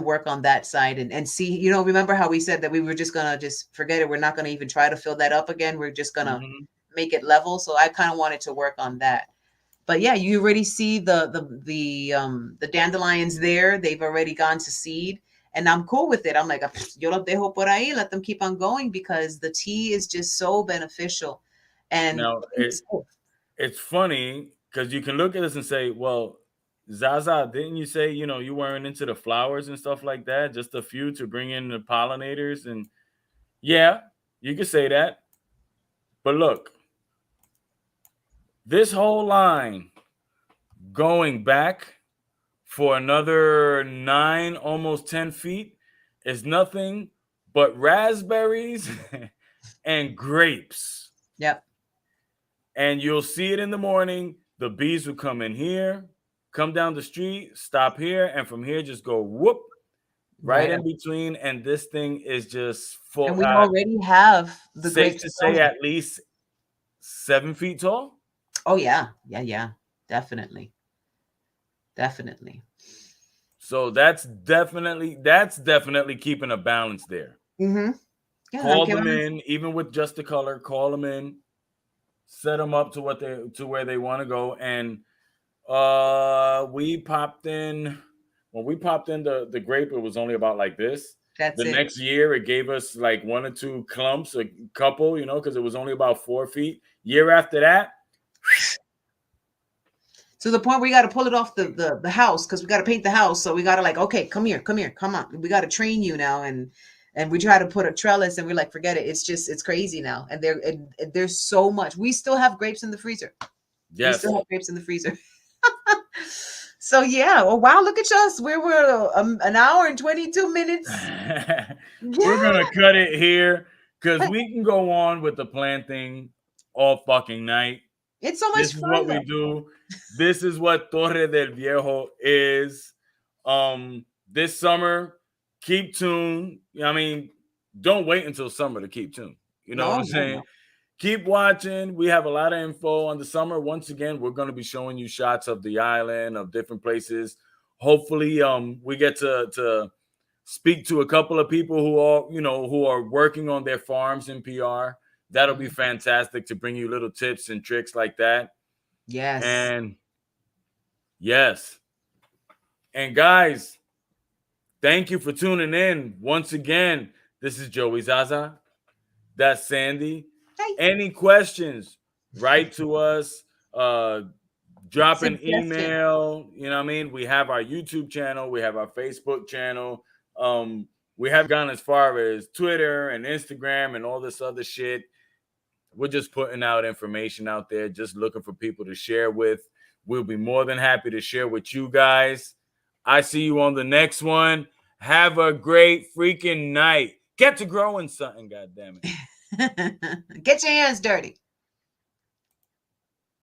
work on that side and see, remember how we said that we were just gonna just forget it. We're not gonna even try to fill that up again. We're just gonna Mm-hmm. make it level. So I kind of wanted to work on that. But yeah, you already see the dandelions there. They've already gone to seed, and I'm cool with it. I'm like, yo los dejo por ahí, let them keep on going because the tea is just so beneficial. And Now it's funny because you can look at this and say, well, Zaza, didn't you say, you weren't into the flowers and stuff like that? Just a few to bring in the pollinators. And yeah, you could say that. But look, this whole line going back for another 9, almost 10 feet is nothing but raspberries and grapes. yep, And you'll see it in the morning. The bees will come in here, come down the street, stop here, and from here just go whoop right right in up. between. And this thing is just And full. we already have the Safe grapes to say, growing. at least 7 feet tall. Oh yeah, yeah, yeah, definitely, definitely. So that's definitely keeping a balance there. Mm-hmm. Yeah, Call them in, even with just the color. Call them in, set them up to where they want to go, and we popped in when we popped in the grape. It was only about like this. that's The it. next year, it gave us like one or two clumps, a couple, because it was only about 4 feet. Year after that, To the point where we got to pull it off the house because we got to paint the house. So we got to like, okay, come here, come on. We got to train you now, and we try to put a trellis, and we're like, forget it. It's crazy now, and there's so much. We still have grapes in the freezer. We still yes, have grapes in the freezer. So yeah, oh wow, look at us. We're an hour and 22 minutes. we're Yeah, gonna cut it here because we can go on with the planting all fucking night. it's so much This is fun what we though. do. This is what Torre del Viejo is. This summer, keep tuned. I mean, don't wait until summer to keep tuned. You know what No, I'm no, saying? no. Keep watching. We have a lot of info on the summer. Once again, we're going to be showing you shots of the island, of different places. Hopefully, we get to speak to a couple of people who are working on their farms in PR. That'll be Mhm. fantastic to bring you little tips and tricks like that. Yes. And yes, and guys, thank you for tuning in once again. This is Joey Zaza. That's Sandy. Hi. Any questions? Write to us. Uh, Drop an Suggestion. email. You know what I mean? We have our YouTube channel. We have our Facebook channel. Um, we haven't gone as far as Twitter and Instagram and all this other shit. We're just putting out information out there, just looking for people to share with. We'll be more than happy to share with you guys. I see you on the next one. Have a great freaking night. Get to growing something, goddammit. Get your hands dirty.